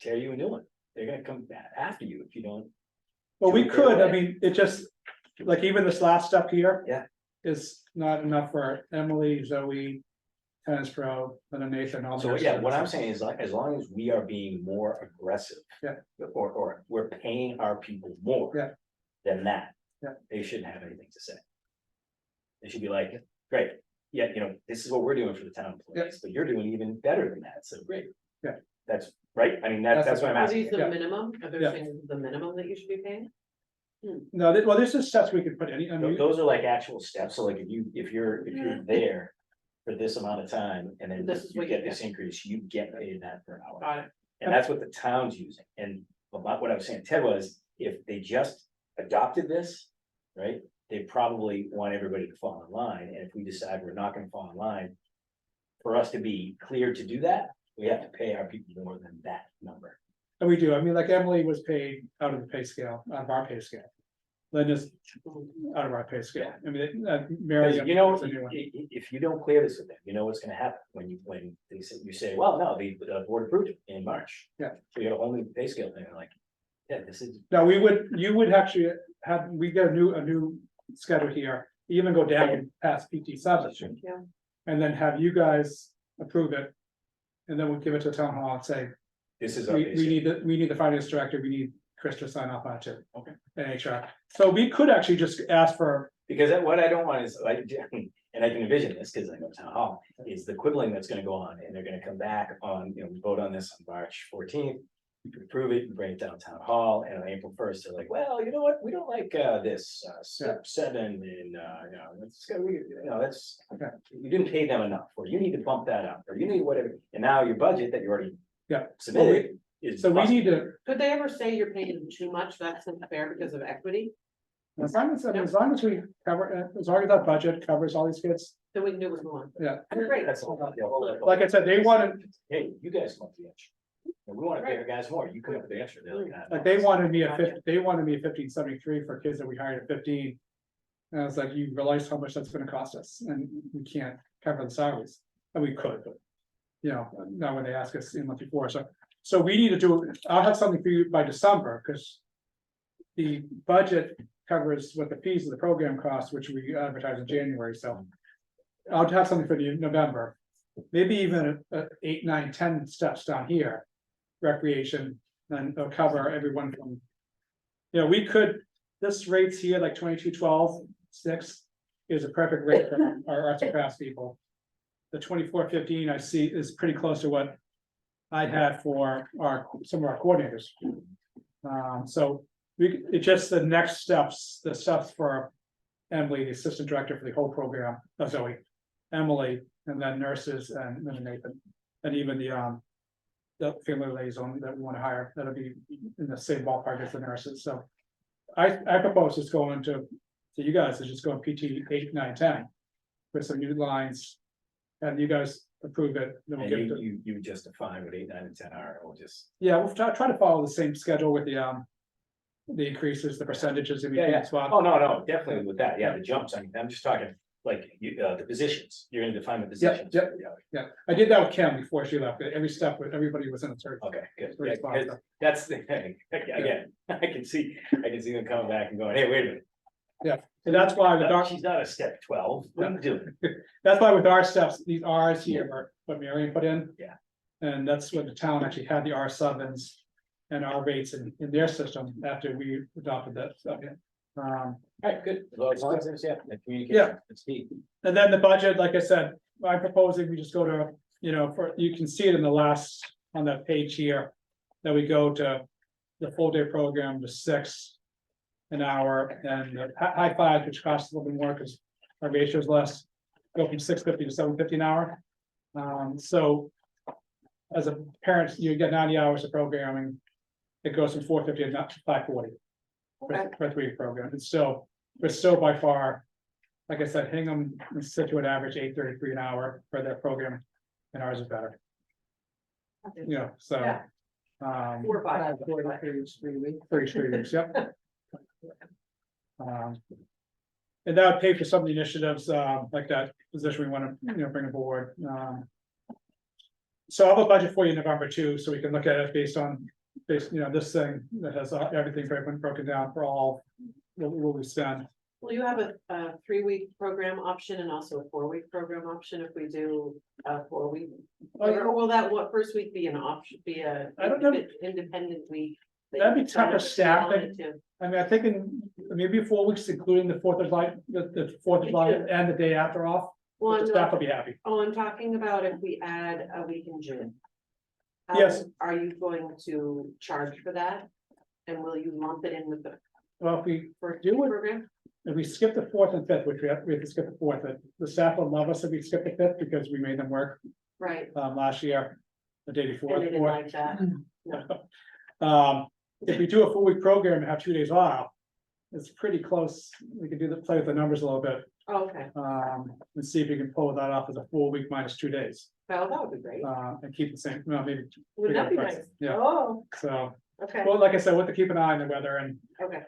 tear you a new one. They're gonna come after you if you don't. Well, we do it could, their I way. mean, it just, like even this last step here. Yeah. Is not enough for Emily, Zoe, Tennis Pro, and then Nathan, all. So, the yeah, rest what of I'm us. saying is like, as long as we are being more aggressive. Yeah. Or we're paying our people more. Yeah. Than that. Yeah. They shouldn't have anything to say. They should be like, great, yeah, this is what we're doing for the town employees, but you're doing even better than that, so great. Yeah. That's right, I mean, that's what I'm Are asking. these the Yeah. minimum, are Yeah. those things the minimum that you should be paying? No, well, this is steps we could put any, I mean, Those are like actual steps, so like if you're there. For this amount of time, and then This is you what you get this increase, you get paid that per hour. Got it. And that's what the town's using, and about what I was saying, Ted, was if they just adopted this, right? They probably want everybody to fall in line, and if we decide we're not gonna fall in line. For us to be clear to do that, we have to pay our people more than that number. and we do, I mean, like Emily was paid out of the pay scale, out of our pay scale. Linda's out of our pay scale, I mean, Mary. Because is a new one. if you don't clear this with them, you know what's gonna happen when they say, you say, well, no, the board approved it in March. Yeah. So you got a whole new pay scale thing, like, yeah, this is. No, you would actually have, we get a new schedule here, even go down past PT subs. Yeah. And then have you guys approve it. And then we'll give it to the town hall and say, This is. we need the finance director, we need Chris to sign off on it too. Okay. And HR, so we could actually just ask for, Because what I don't want is like, and I can envision this, because I know town hall, is the quibbling that's gonna go on, and they're gonna come back on, we vote on this on March 14th. We approve it, we bring it down town hall, and on April 1st, they're like, well, you know what, we don't like this step 7, and that's. Okay. You didn't pay them enough, or you need to bump that up, or you need whatever, and now your budget that you already. Yeah. Submitted is. so we busted. need to, Could they ever say you're paying them too much, that's unfair because of equity, as long as we cover, as long as that budget covers all these kids, then we can do it with more. yeah. Great. That's all. Yeah, well, Like I said, they wanted, Hey, you guys want the extra. And we wanna pay our guys more, you come up with the extra, they're like, "Ah, like they wanted me at 1573 for kids that we hired at 15. And I was like, you realize how much that's gonna cost us, and we can't cover the salaries, and we could, but. Not when they ask us in month before, so we need to do, I'll have something for you by December, because. The budget covers what the fees of the program cost, which we advertise in January, so. I'll have something for you in November, maybe even 8, 9, 10 steps down here. Recreation, and it'll cover everyone from. We could, this rates here, like 22.12.6 is a perfect rate for our arts and crafts people. The 24.15 I see is pretty close to what I had for some of our coordinators. So it's just the next steps, the steps for Emily, the assistant director for the whole program, Zoe, Emily, and then nurses, and then Nathan, and even the family liaison that we want to hire, that'll be in the same ballpark as the nurses, so. I propose just going to you guys, is just go PT 8, 9, 10. With some new lines, and you guys approve it, then we'll And give it to, you just define what 8, 9, and 10 are, we'll just. yeah, we'll try to follow the same schedule with the increases, the percentages in between as well. Oh, no, definitely with that, yeah, the jumps, I'm just talking, like, the positions, you're gonna define the positions. yep. Yeah, I did that with Kim before she left, every step, everybody was in a circle. Okay, good, Very yeah, 'cause spot. that's the thing, again, I can see them coming back and going, hey, wait a minute. And that's why with our, She's not a step 12, what are you doing? that's why with our steps, these Rs here are what Marion put in. Yeah. And that's what the town actually had the R7s and R rates in their system after we adopted that, so, yeah. Alright, good. Well, it's good, yeah, the communication, Yeah. it's key. And then the budget, like I said, I'm proposing we just go to, you can see it in the last, on that page here. That we go to the full day program to 6 an hour and the high five, which costs a little bit more because our ratio is less. Go from 650 to 750 an hour. So. As a parent, you get 90 hours of programming. It goes from 450 to 540 for a 3-week program. We're still by far. Like I said, Hingham and Situate average 833 an hour for their program, and ours is better. So. Yeah. 4 or 5. 3 weeks. 33 weeks, yep. And that would pay for some of the initiatives, like that position we want to, bring aboard. So I'll have a budget for you in November too, so we can look at it based, this thing that has everything broken down for all what we spend. Will you have a 3-week program option and also a 4-week program option if we do a 4-week? Or will that first week be an option, be a I don't know. independent week? that That'd be you sign tougher up if you staffing. wanted to? I mean, I think in maybe 4 weeks, including the 4th of July, the 4th of July and the day after off, Well, the I'm staff will not, be happy. I'm talking about if we add a week in June. Yes. Are you going to charge for that? And will you lump it in with the Well, if we first Do it. program? If we skip the 4th and 5th, which we have to skip the 4th, the staff will love us if we skip the 5th because we made them work Right, last year, the day before. and they didn't 4th. like that. If we do a 4-week program and have 2 days off, it's pretty close. We could play with the numbers a little bit, Oh, okay, and see if we can pull that off as a full week minus 2 days, well, that would be great. and keep the same, well, maybe, Wouldn't that be price, nice? yeah. Oh, so, okay, well, like I said, we'll have to keep an eye on the weather and, okay,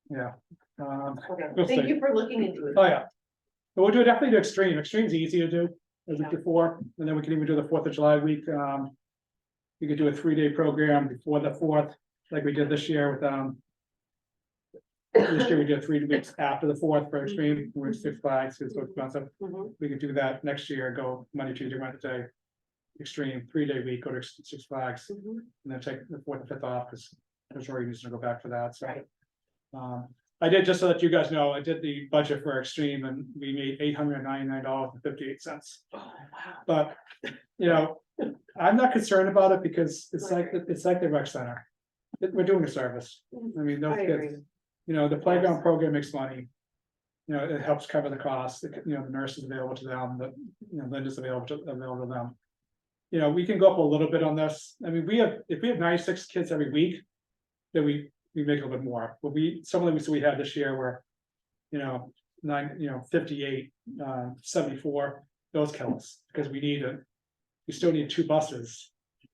yeah. okay. We'll Thank see. you for looking into it. Oh, yeah. But we'll definitely do extreme. Extreme's easy to do, the Yeah. week before, and then we can even do the 4th of July week. We could do a 3-day program before the 4th, like we did this year with, this year we did 3 weeks after the 4th for extreme, we're 6 Flags, it's so expensive. Mhm. We could do that next year, go Monday, Tuesday, Wednesday. Extreme 3-day week, go to 6 Flags, Mhm. and then take the 4th and 5th off, because there's already needs to go back for that, so. Right. I did, just so that you guys know, I did the budget for extreme and we made $899.58. Oh, wow. But, I'm not concerned about it because it's like the rec center. We're doing a service. I mean, those I agree. kids, the playground program makes money. It helps cover the costs, the nurse is available to them, Linda's available to them. We can go up a little bit on this. I mean, if we have 96 kids every week, then we make a little bit more, but some of the weeks we had this year were, 58, 74, those kill us, because we still need 2 buses,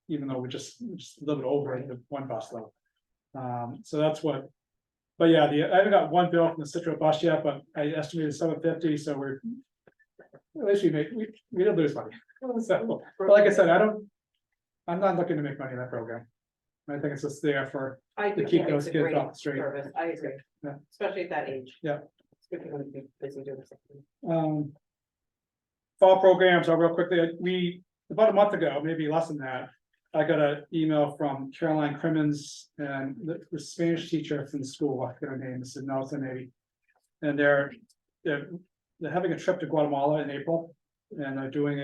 even though we're just a little bit over the 1 bus load. So that's what, but yeah, I haven't got 1 bill from the Citrus bus yet, but I estimated 750, so at least we didn't lose money. So, but like I said, I'm not looking to make money in that program. I think it's just there to keep those It's a kids great off the street. service. I agree. Yeah. Especially at that age. Yeah. It's good for them to be busy doing something. Fall programs are real quickly, about a month ago, maybe less than that. I got an email from Caroline Crimmins and the Spanish teacher from the school, I forget her name, Mrs. Nelson maybe. And they're having a trip to Guatemala in April, and they're doing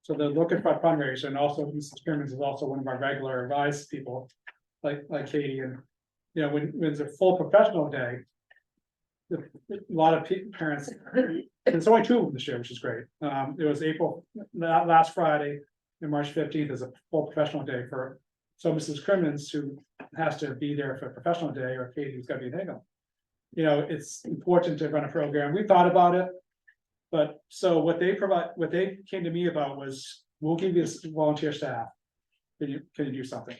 so they're looking for a fundraiser, and also Mrs. Crimmins is also one of our regular advice people, like Katie, and when it's a full professional day. A lot of parents, there's only 2 of them this year, which is great. It was April, last Friday, and March 15th is a full professional day so Mrs. Crimmins, who has to be there for a professional day, or Katie, who's got to be in Hingham. It's important to run a program. We thought about it. But so what they came to me about was, we'll give you volunteer staff. Can you do something?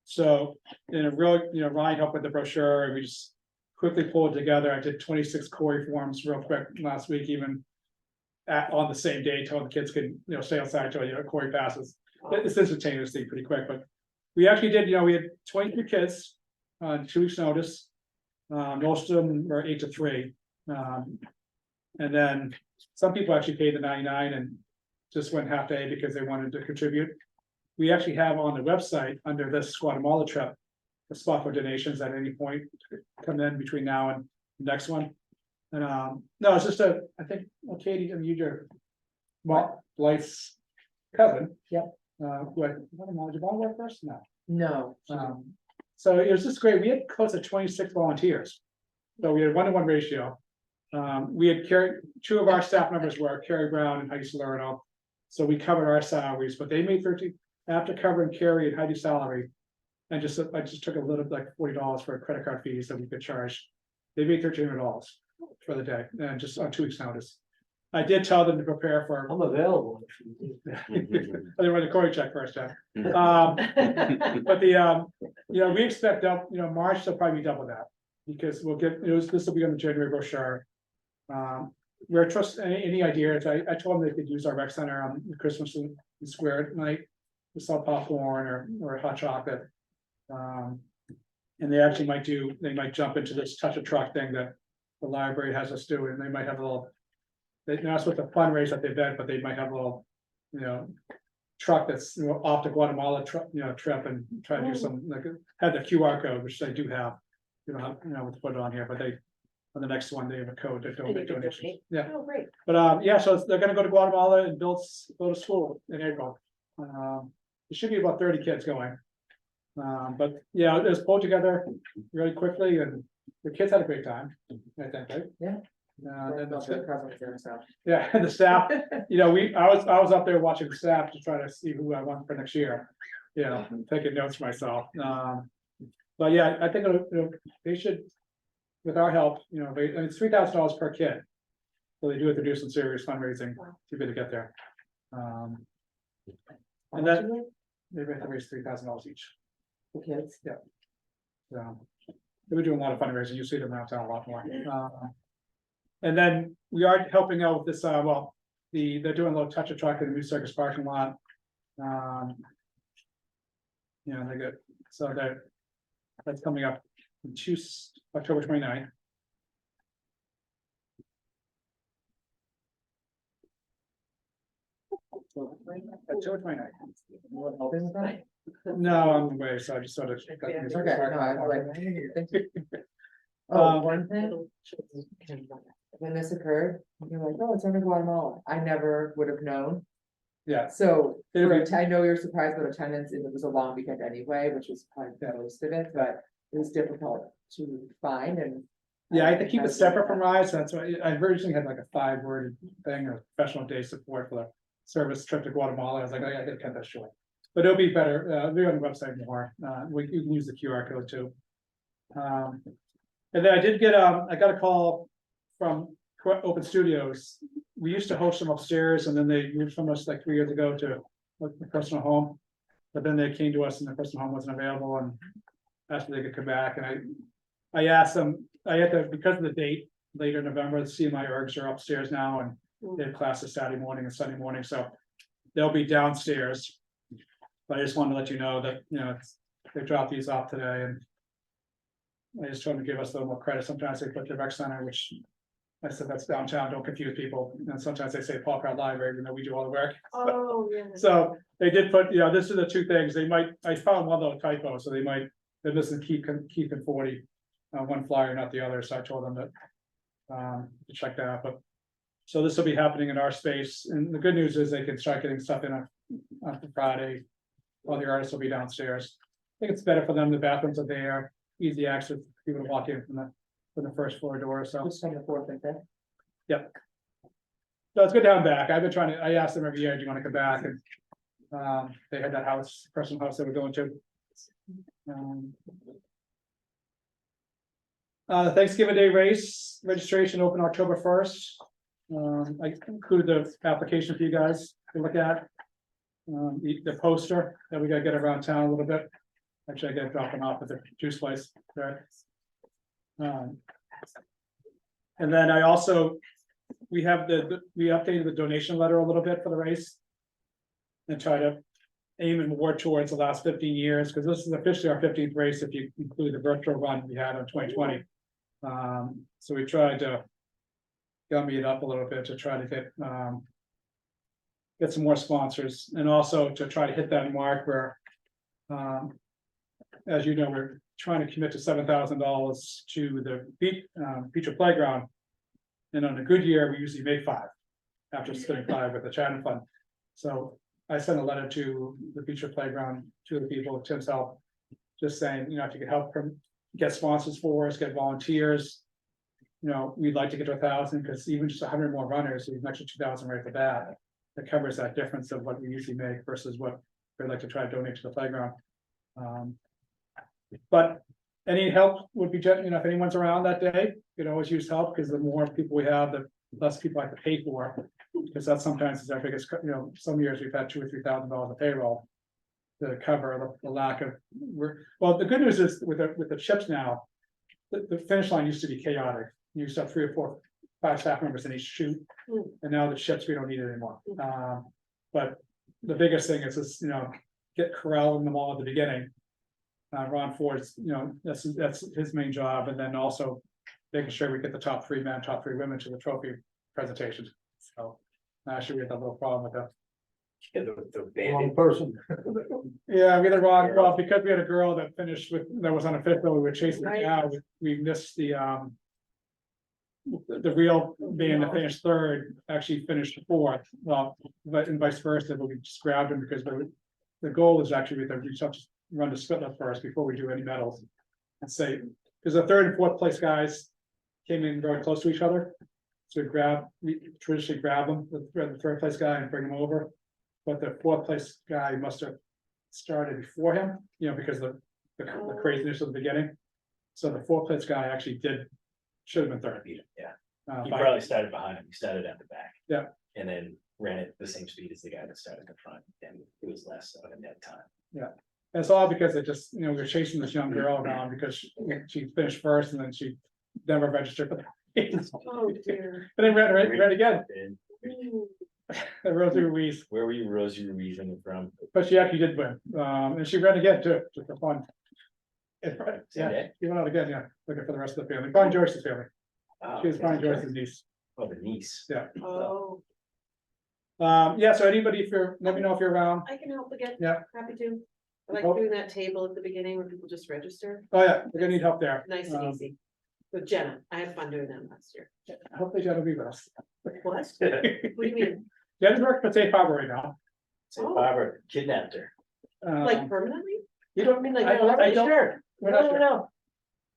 So in a real, Ryan helped with the brochure, and we just quickly pulled it together. I did 26 Corey forms real quick last week, even on the same day, told the kids could, stay outside till Corey passes. It's instantaneously pretty quick, but we actually did, we had 23 kids on 2 weeks' notice. Most of them were 8 to 3. And then some people actually paid the $99, and just went half day because they wanted to contribute. We actually have on the website, under this Guatemala trip, a spot for donations at any point, come in between now and the next one. And, no, it's just I think, well, Katie, I mean, you're Blythe's cousin. Yep. Who had, what, did you volunteer first? No. No. So it was just great. We had close to 26 volunteers. So we had 1-to-1 ratio. We had two of our staff members were Carrie Brown and Heidi Salerno. So we covered our salaries, but they made 13 after covering Carrie and Heidi's salary. And I just took a little, like $40 for credit card fees that we could charge. They made $1,300 for the day, and just on 2 weeks' notice. I did tell them to prepare for. I'm available. They were the Cory check first, Jeff. But we expect March will probably be double that. Because we'll get, this will be on the January brochure. We're trust any ideas. I told them they could use our rec center on Christmas Square at night to sell popcorn or hot chocolate. And they actually might jump into this touch a truck thing that the library has us do, and they might have a little. That's what the fundraiser that they bet, but they might have a little, truck that's off to Guatemala trip and try to do some, like, have the QR code, which they do have. You don't have, to put it on here, but on the next one, they have a code that don't And you make can donations. donate. Yeah, Oh, great. but so they're gonna go to Guatemala and go to school in April. There should be about 30 kids going. But yeah, it was pulled together really quickly, and the kids had a great time, I think, right? Yeah. And That's their cousins there, so. yeah, and the staff, I was up there watching the staff to try to see who I want for next year. Taking notes for myself. But yeah, I think they should, with our help, it's $3,000 per kid. So they do have to do some serious fundraising to be able to get there. And then they have to raise $3,000 each. The kids. So they were doing a lot of fundraising. You see them around town a lot more. And then we are helping out with this, they're doing a little touch a truck in the new circus parking lot. They get, so that's coming up on October 29th. October 29th. You want help with that? No, I'm away, so I just sort of. Okay, no, I was like. Oh, one thing. When this occurred, you're like, oh, it's under Guatemala. I never would have known. Yeah, So, It'll be- I know you're surprised about attendance, and it was a long weekend anyway, which was probably most of it, but it was difficult to find and. yeah, I had to keep it separate from Rise, that's why I originally had like a 5-word thing, or professional day support for the service trip to Guatemala. I was like, I gotta cut that short. But it'll be better, it'll be on the website more, you can use the QR code too. And then I did get, I got a call from Open Studios. We used to host them upstairs, and then they moved from us like 3 years ago to the personal home. But then they came to us and the personal home wasn't available, and asked if they could come back, and I asked them, I had to, because of the date, later in November, the CMI ergs are upstairs now, and they have classes Saturday morning and Sunday morning, so they'll be downstairs. But I just wanted to let you know that, they dropped these off today, and I just told them to give us a little more credit. Sometimes they put the rec center, which I said that's downtown, don't confuse people. And sometimes they say Paul Pratt Library, we do all the work. Oh, yeah. So they did put, this is the two things, I found one little typo, so they're missing keeping 40. One flyer, not the other, so I told them that. To check that out, but. So this will be happening in our space, and the good news is they can start getting stuff in on Friday. While the artists will be downstairs. I think it's better for them, the bathrooms are there, easy access, people to walk in from the first floor door, so. Just on the 4th and 5th. So it's good to have them back. I've been I asked them every year, do you want to come back? And they had that personal house they were going to. The Thanksgiving Day race registration open October 1st. I included the application for you guys to look at. The poster that we gotta get around town a little bit. Actually, I gotta drop them off at the juice place there. And then we updated the donation letter a little bit for the race. And try to aim and more towards the last 15 years, because this is officially our 15th race if you include the virtual run we had in 2020. So we tried to gummy it up a little bit to try to get get some more sponsors, and also to try to hit that mark where. As you know, we're trying to commit to $7,000 to the feature playground. And on a good year, we usually make 5, after spending 5 with the Chatham Fund. So I sent a letter to the feature playground, to the people, Tim's help. Just saying, if you could help get sponsors for us, get volunteers. We'd like to get to 1,000, because even just 100 more runners, we've mentioned 2,000 right at the bat. That covers that difference of what we usually make versus what we'd like to try to donate to the playground. But any help would be, if anyone's around that day, you can always use help, because the more people we have, the less people I have to pay for. Because that sometimes is our biggest, some years we've had $2,000 or $3,000 of payroll. To cover the lack of, well, the good news is with the chips now, the finish line used to be chaotic. You used to have 3 or 4, 5 staff members in each shoot, and now the chips, we don't need it anymore. But the biggest thing is this, get corralling them all at the beginning. Ron Ford's, that's his main job, and then also making sure we get the top 3 men, top 3 women to the trophy presentation. So actually, we had that little problem with that. The Wrong bandit. person. Yeah, we had the wrong, well, because we had a girl that finished that was unofficial, we were chasing her Right. down, we missed the real band that finished 3rd actually finished 4th, well, but and vice versa, but we just grabbed him because the goal is actually to reach up, run the split up first before we do any medals. And say, because the 3rd and 4th place guys came in very close to each other. So we traditionally grab them, the 3rd place guy, and bring him over. But the 4th place guy must have started before him, because of the craziness of the beginning. So the 4th place guy actually should have been 3rd. Yeah, he probably started behind him, he started at the back. Yeah. And then ran at the same speed as the guy that started in front, and it was less of a net time. And it's all because it just, we were chasing this young girl around because she finished first and then she never registered for the race. Oh, dear. And then ran again, And Rosie Ruiz, where were you, Rosie Ruiz, from? but she actually did win, and she ran again too, just for fun. Yeah, she went out again, looking for the rest of the family, Brian Joyce's family, Oh, she was Brian Joyce's niece. Oh, the niece. Oh, So anybody, let me know if you're around. I can help again. Yeah. Happy to. I like Oh. doing that table at the beginning where people just register. Oh, yeah, we're gonna need help there. Nice and easy. With Jenna, I had fun doing that last year. Hopefully Jen will be with us. What? What do you mean? Jen's working for Safe Harbor right now. So Barbara kidnapped her. Like permanently? You I don't, mean, like. I don't, Sure. we're not sure. No.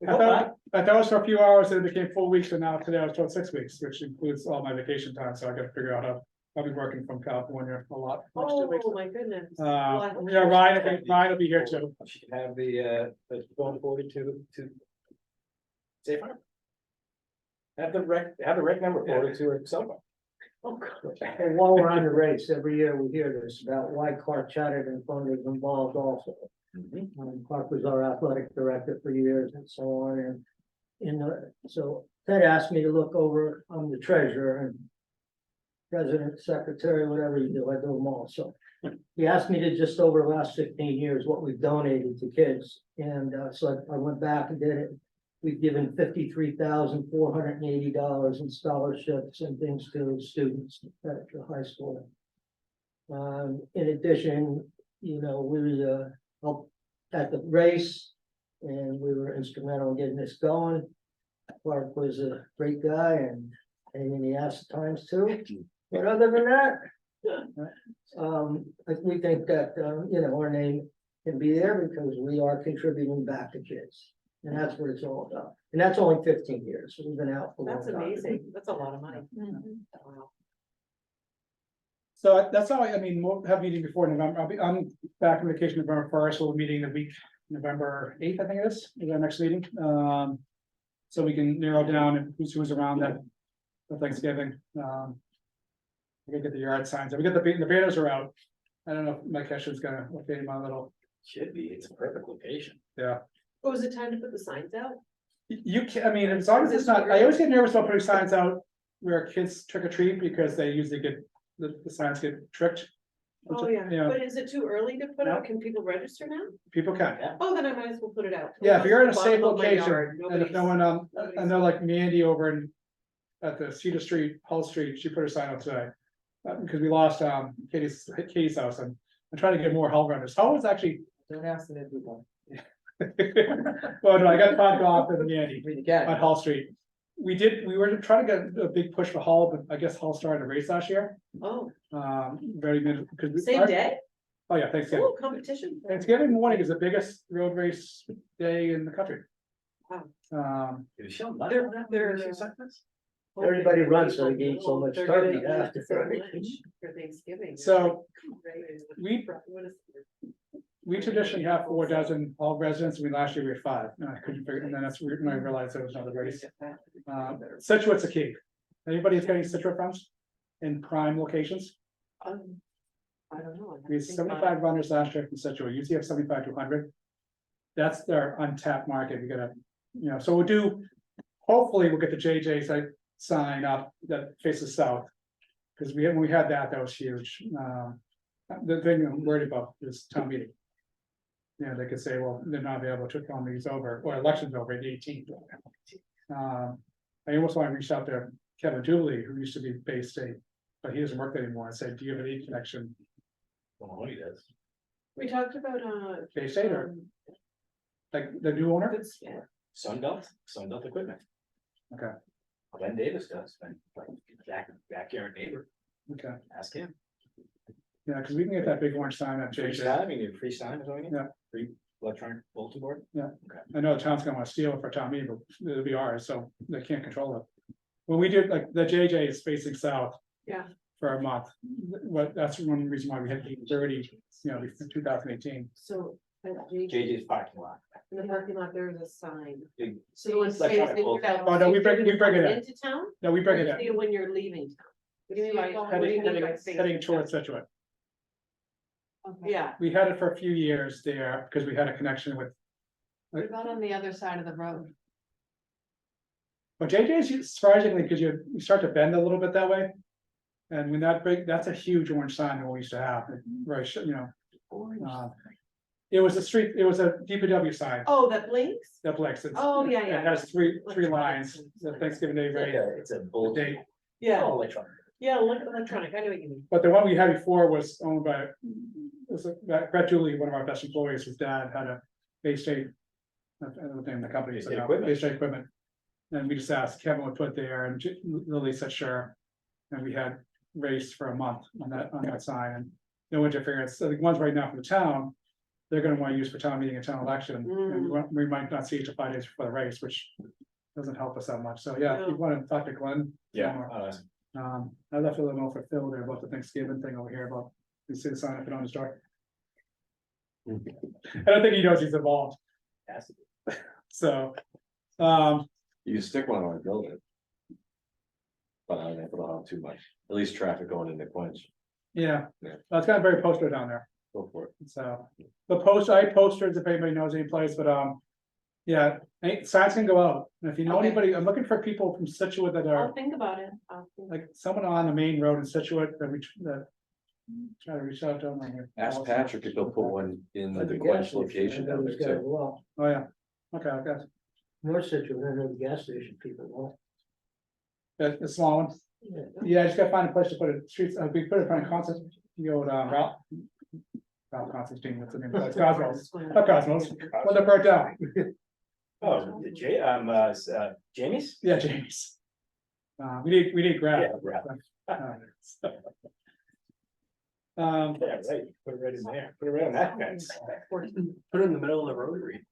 I thought it was for a few hours, and it became 4 weeks, and now today I was told 6 weeks, which includes all my vacation time, so I gotta figure out how. I'll be working from California a lot. next 2 weeks. Oh, my goodness. Well, I hope she Ryan will be here too. She can have the going forward to. Safe Harbor. Have the rec number forwarded to her cell phone. Oh, God. And while we're on the race, every year we hear this about why Clark Chatterton Fund is involved also. Clark was our athletic director for years and so on, so Ted asked me to look over, I'm the treasurer and president, secretary, whatever you do, I do them all, so. He asked me to just over the last 15 years, what we've donated to kids, and so I went back and did it. We've given $53,480 in scholarships and things to students at the high school. In addition, we helped at the race, and we were instrumental in getting this going. Clark was a great guy and in the ass at times too, but other than that, we think that, our name can be there because we are contributing back to kids. And that's what it's all about. And that's only 15 years. So we've been out for a long That's time. amazing. That's a lot of money. Wow. So that's all, we'll have a meeting before November. I'm back on vacation November 1st. We'll be meeting the week, November 8th, I think it is our next meeting. So we can narrow down who's around that for Thanksgiving. We gotta get the yard signs. We got the banners are out. I don't know if Mike Hesher's gonna update my little, Should be, it's a perfect location. Oh, is it time to put the signs out? you can, as long as it's not, I always get nervous about putting signs out where kids trick or treat because they usually get, the signs get tricked. Oh, yeah. But is it too early to put out? Can people register now? People can. Oh, then I might as well put it out. Yeah, if you're in a Bottom safe of my location, yard, and if no one, I know like Mandy over at the Cedar Street, Hull Street, she put her sign up today. because we lost, Katie's house, and I'm trying to get more Hall runners. Hall was actually, Don't ask the new people. well, no, I got Todd Goff and Yandy I mean, again. on Hall Street. We were trying to get a big push for Hall, but I guess Hall started a race last year, Oh, very good, because. same day? Oh, yeah, Thanksgiving. Oh, competition. Thanksgiving morning is the biggest road race day in the country. Wow. Is Michelle They're- not- they're- Everybody runs, so they gain so much They're turkey gonna eat after, so right? much For Thanksgiving. So, Right? we- What is- We traditionally have 4 dozen Hall residents, last year we had 5, and I couldn't figure, and then that's when I realized there was another race. Situate's a key. Anybody who's getting Situate runs in prime locations? I don't know. We had 75 runners last year from Situate, usually have 75 to 100. That's their untapped market, we gotta, so we'll do, hopefully we'll get the JJ's sign up that faces south. Because when we had that was huge. The thing I'm worried about is town meeting. They could say, well, they're not available to town meeting's over, or election's over at the 18th. I almost want to reach out to Kevin Dooley, who used to be Bay State, but he doesn't work there anymore, and say, do you have any connection? Well, he does. We talked about, Bay State or like the new owner? yeah. Sunbelt Equipment. Okay. Glenn Davis does, and like backyard neighbor, Okay, ask him. yeah, because we can get that big orange sign at Free JJ. sign, you need free sign, is what you need? Yeah. Free electronic bulletin board? I know the town's gonna want to steal it for town meeting, but it'll be ours, so they can't control it. When we did, like, the JJ is facing south. Yeah. For a month, that's one reason why we had 8:30, before 2018. So, at JJ's parking lot. in the parking lot, there's a sign. Big- So the one Electronic facing bulletin. south, Oh, no, we bring it coming in. into town? No, we bring it Or in, when you're leaving town? What do you mean by? what do you mean by facing heading town? towards Situate. Okay. Yeah, We had it for a few years there because we had a connection with, What about on the other side of the road? but JJ's surprisingly, because you start to bend a little bit that way. And when that's a huge orange sign that we used to have, right, it was a street, it was a DPW sign oh, that blinks? that blinks. Oh, yeah, yeah. It has three lines, the Thanksgiving Day, right? It's a bulletin. Date. Yeah, Oh, electronic. yeah, electronic, I know what you mean. But the one we had before was owned by, Brett Dooley, one of our best employees, his dad had a Bay State. I don't know the name of the company, Bay so State now, Equipment. Bay State Equipment. And we just asked Kevin would put there, and Lily said sure. And we had raced for a month on that sign, and no interference, so the ones right now from the town. They're gonna wanna use for town meeting and town election, and we might not see each 5 days before the race, which. Doesn't help us that much, so yeah, if you wanna talk to Glenn. Yeah. I left a little note for Phil there about the Thanksgiving thing over here about, you see the sign up on his door. I don't think he knows he's involved, Has to be. so, You can stick one on a building. But I don't think it'll have too much, at least traffic going into Quincy, yeah, Yeah. it's got a very poster down there, go for it. so. I posters if anybody knows any place, but, yeah, signs can go out, and if you know Okay. anybody, I'm looking for people from Situate that I'll are, think about it. I'll think- like, someone on the main road in Situate that. Try to reach out to them. Ask Patrick if he'll put one in Like the the Quincy gas station, location I down know there he's got it too. well. Oh, yeah, okay, okay, More Situate, I know the gas station people, well. the small one. Yeah. Yeah, I just gotta find a place to put it, streets, we put it in front of Constance, you go to Ralph. Ralph Constantine, what's the name, it's Cosmos, not Cosmos, when they burnt down, Oh, Jamie's? yeah, James. We need grab. Yeah, Um, Yeah, right, put it right in there, put it right on that fence. Put it in the middle of the rotary.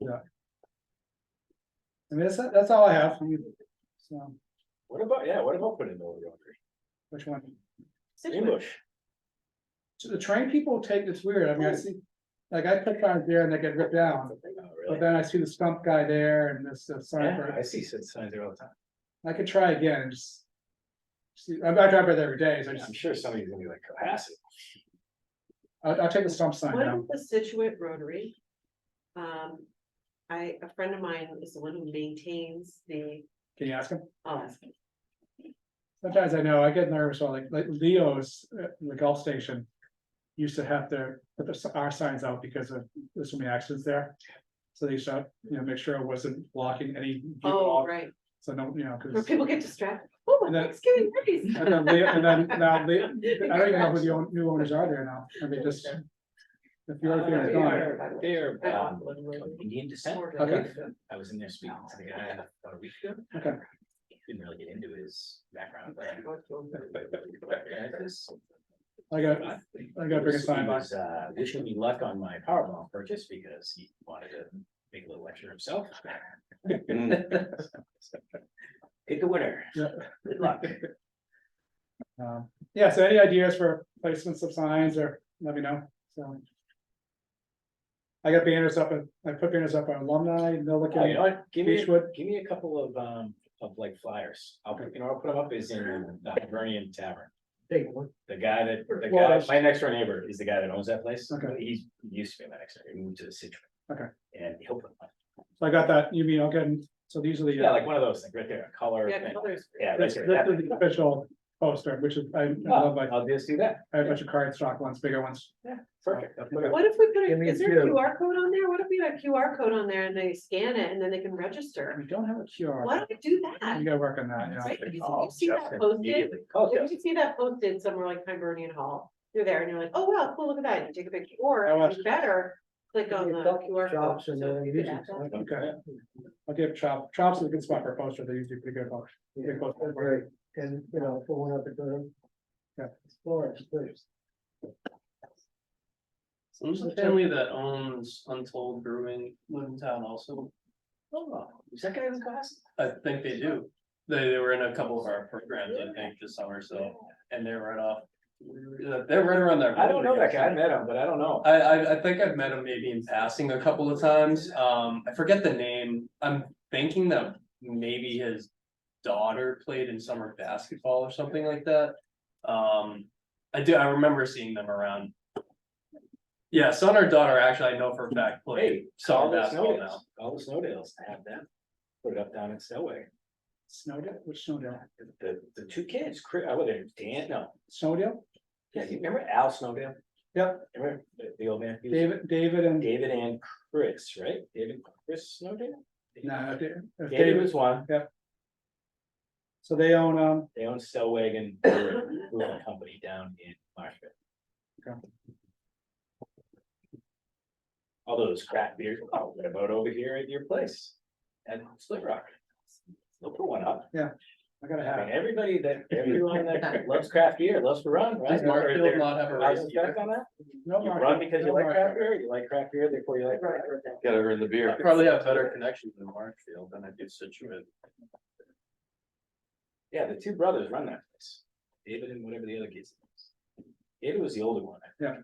I mean, that's all I have, so, What about putting it over the rotary? which one? Situate. Greenbush. So the train people take, it's weird, I mean, I see, like, I put signs there and they get ripped down, Oh, but really? then I see the stump guy there and this sign Yeah, for. I see signs there all the time. I could try again and just. See, I drive by there every day, so I I'm just, sure somebody's gonna be like, Cohasset. I'll take the stump sign What down. is the Situate Rotary? A friend of mine is the one who maintains the, Can you ask him? I'll ask him. Sometimes I know, I get nervous, well, like Leo's, the Gulf Station. Used to have to put our signs out because of, there's so many accidents there. So they used to, make sure it wasn't blocking any. view at Oh, all. right, So no, you know, Where because. people get distracted, oh, And my then- Thanksgiving parties. And then, and then now they, I don't even know who the new owners are there now, I mean, just. If your thing is gone, They're, Indian descent. Okay. I was in there speaking to the guy about a week ago. okay, Didn't really get into his background. but- I got to bring a sign He by. was, wishing me luck on my Powerball purchase because he wanted to make a little extra himself. Pick a winner. Yeah. Good luck. Yeah, so any ideas for placements of signs or let me know, so. I got banners up, I put banners up on alumni, Oh, you Milliken, know what? Beechwood. Give me a couple of like flyers. I'll put them up is in the Hibernian Tavern. Big one. The guy that, Well, my next door neighbor is the guy that owns that place. Okay. He used to be my next door, he moved to the Situate. Okay. And he'll put, So I got that, you mean, okay, so these are the. yeah, like one of those things right there, a color. Yeah, and- colors. Yeah, This right this there. is the official poster, which is, I Oh, love, like, I'll just do that. I have a bunch of cardstock ones, bigger ones. Perfect. I'll put it- What if we put, Give me is a there a few. QR code on there? What if we have a QR code on there and they scan it and then they can register? We don't have a QR. Why don't we do that? You gotta work on that, Right, yeah. because Oh, you see that Justin, posted, immediately. Call if Justin. you see that posted somewhere like Hibernian Hall, you're there and you're like, oh, wow, cool, look at that, you take a picture, or I watched- even better, click on the QR code. Shops and So, usually. yeah, that's- Okay. I'll give Chops is a good spot for a poster, they're usually pretty good folks. Big posters. Right, and, you know, for one up at the. Yeah. Forest, there's. So there's a family that owns Untold Brewing, live in town also. Oh, is that guy in the class? I think they do. They were in a couple of our programs, I think, this summer, so, and they're right off. They're right around there. I don't know that guy. I met him, but I don't know. I think I've met him maybe in passing a couple of times. I forget the name. I'm thinking that maybe his daughter played in summer basketball or something like that. I remember seeing them around. Yeah, son or daughter, actually, I know for a fact played Hey, all summer the basketball now. Snowdales, all the Snowdales have them. Put it up down in Snowway. Snowdale, which Snowdale? The two kids, Chris, what their Dan, no, Snowdale? yeah, you remember Al Snowdale? Yep, Remember the old man? He was- David and, David and Chris, right? David, Chris Snowdale? no, David David, was one, so they own, they own Stellwagen Brewing Company down in Marshfield. Okay. All those craft beers, oh, what about over here at your place? At Split Rock? They'll put one up. I gotta I have. mean, everyone that loves craft beer loves to run, right? Does Marshfield not have a race How's that either? on that? No You market, run because you no like market. craft beer, you like craft beer, therefore you like craft beer. Gotta earn the beer. I probably have better connections in Marshfield than I do Situate. Yeah, the two brothers run that place, David and whatever the other kid's name is. David was the older one. I think.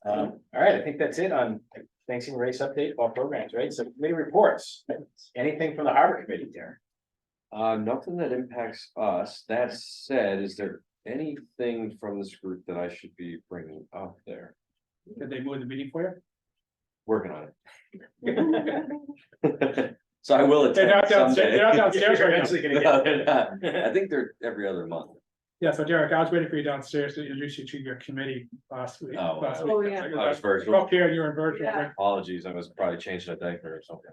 All right, I think that's it on Thanksgiving race update, all programs, right? So committee reports, anything from the harbor committee, Darren? Nothing that impacts us. That said, is there anything from this group that I should be bringing up there? Did they move the meeting for you? Working on it. So I will They're attend not downstairs, someday. they're not downstairs You're right now. actually gonna No, get. they're not. I think they're every other month. Yeah, so Derek, I was waiting for you downstairs to introduce you to your committee last week. Oh. last week. Oh, yeah. I was You're virtual. up here and you're in virtual. Yeah. Apologies, I was probably changing a diaper or something.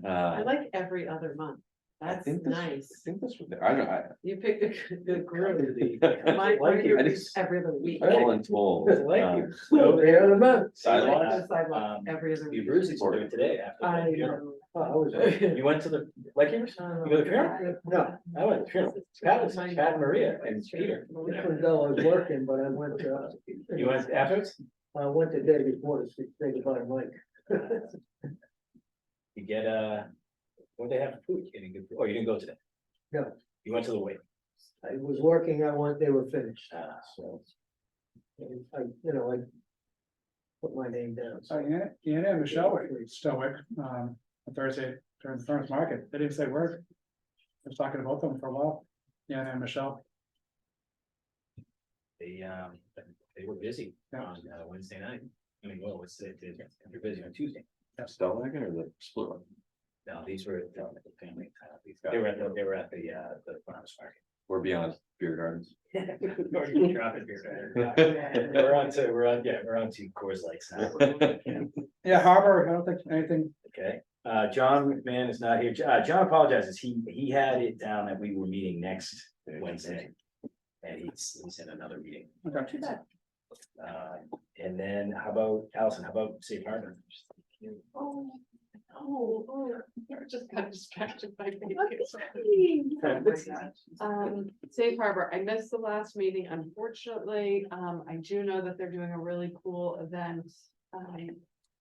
I like every other month. I That's think this- nice. I think this was, I don't, You picked a good group. I. My, Like you. mine is every other week. Voluntold. Like you. Every other month. Sidewalks. Sidewalk every other You week. bruised each other today after. I the funeral. know. Oh, I was. You went to the, like you were, you go to the funeral? No, I went to the funeral, Pat and Maria and Peter. this was though I was working, but I went to. You went afterwards? I went the day before to say goodbye to Mike. You get, what they have for food, you getting good, food? Oh, you didn't go today? No. You went to the wake. I was working, they were finished, Ah, so. And I put my name down. So Ian and Michelle were stoic, on Thursday during the farmer's market. They didn't say a word. I was talking to both of them for a while. Ian and Michelle. they were busy Yeah. on Wednesday night. I mean, well, it's, they're busy on Tuesday. Stellwagen or the split one? No, these were the family. They were at the farmer's market. We're beyond beer gardens. We're on to Coors Lights now. Yeah, Harbor, I don't think anything, Okay, John McMahon is not here. John apologizes. He had it down that we were meeting next Wednesday. And he's in another meeting. Okay. And then how about Allison, how about Safe Harbor? I just got distracted by. Oh, Safe Harbor, I missed the last meeting, unfortunately, I do know that they're doing a really cool event.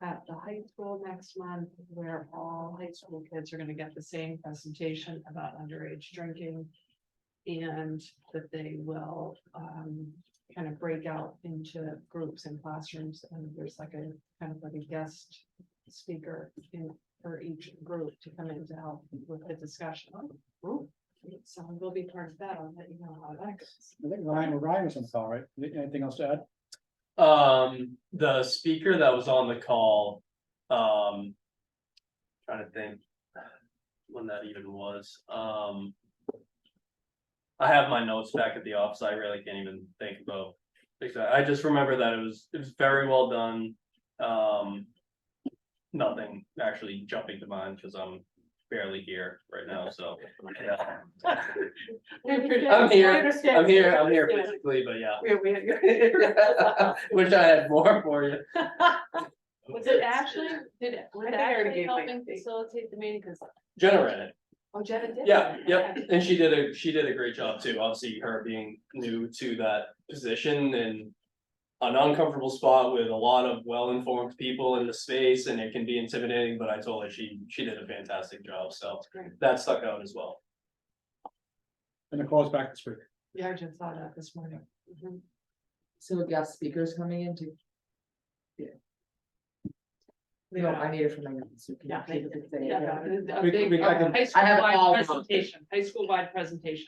At the high school next month, where all high school kids are gonna get the same presentation about underage drinking. And that they will, kind of break out into groups and classrooms, and there's like a kind of like a guest speaker for each group to come in to help with the discussion. So we'll be part of that. I'll let you know how that goes. I think Ryan was on the call, right? Anything else to add? The speaker that was on the call, trying to think when that even was, I have my notes back at the office, I really can't even think about. I just remember that it was very well done, nothing actually jumping to mind, because I'm barely here right now, so. Yeah. I'm here physically, but yeah. Wish I had more for you. Was it Ashley? Was I think I already Ashley gave my helping update. facilitate the meeting? Cause, Jenna ran it. oh, Jenna did. Yeah, yep, Okay. and she did a great job too, obviously her being new to that position and. An uncomfortable spot with a lot of well-informed people in the space, and it can be intimidating, but I told her she did a fantastic job, so Great. that stuck out as well. And Nicole's back this week. Yeah, I just saw that this morning. Mhm. So a guest speakers coming in to. No, I need it for my notes. So can you Yeah. keep it the same? Yeah, a We- big, we- I can- I have it all high wrong. school wide presentation.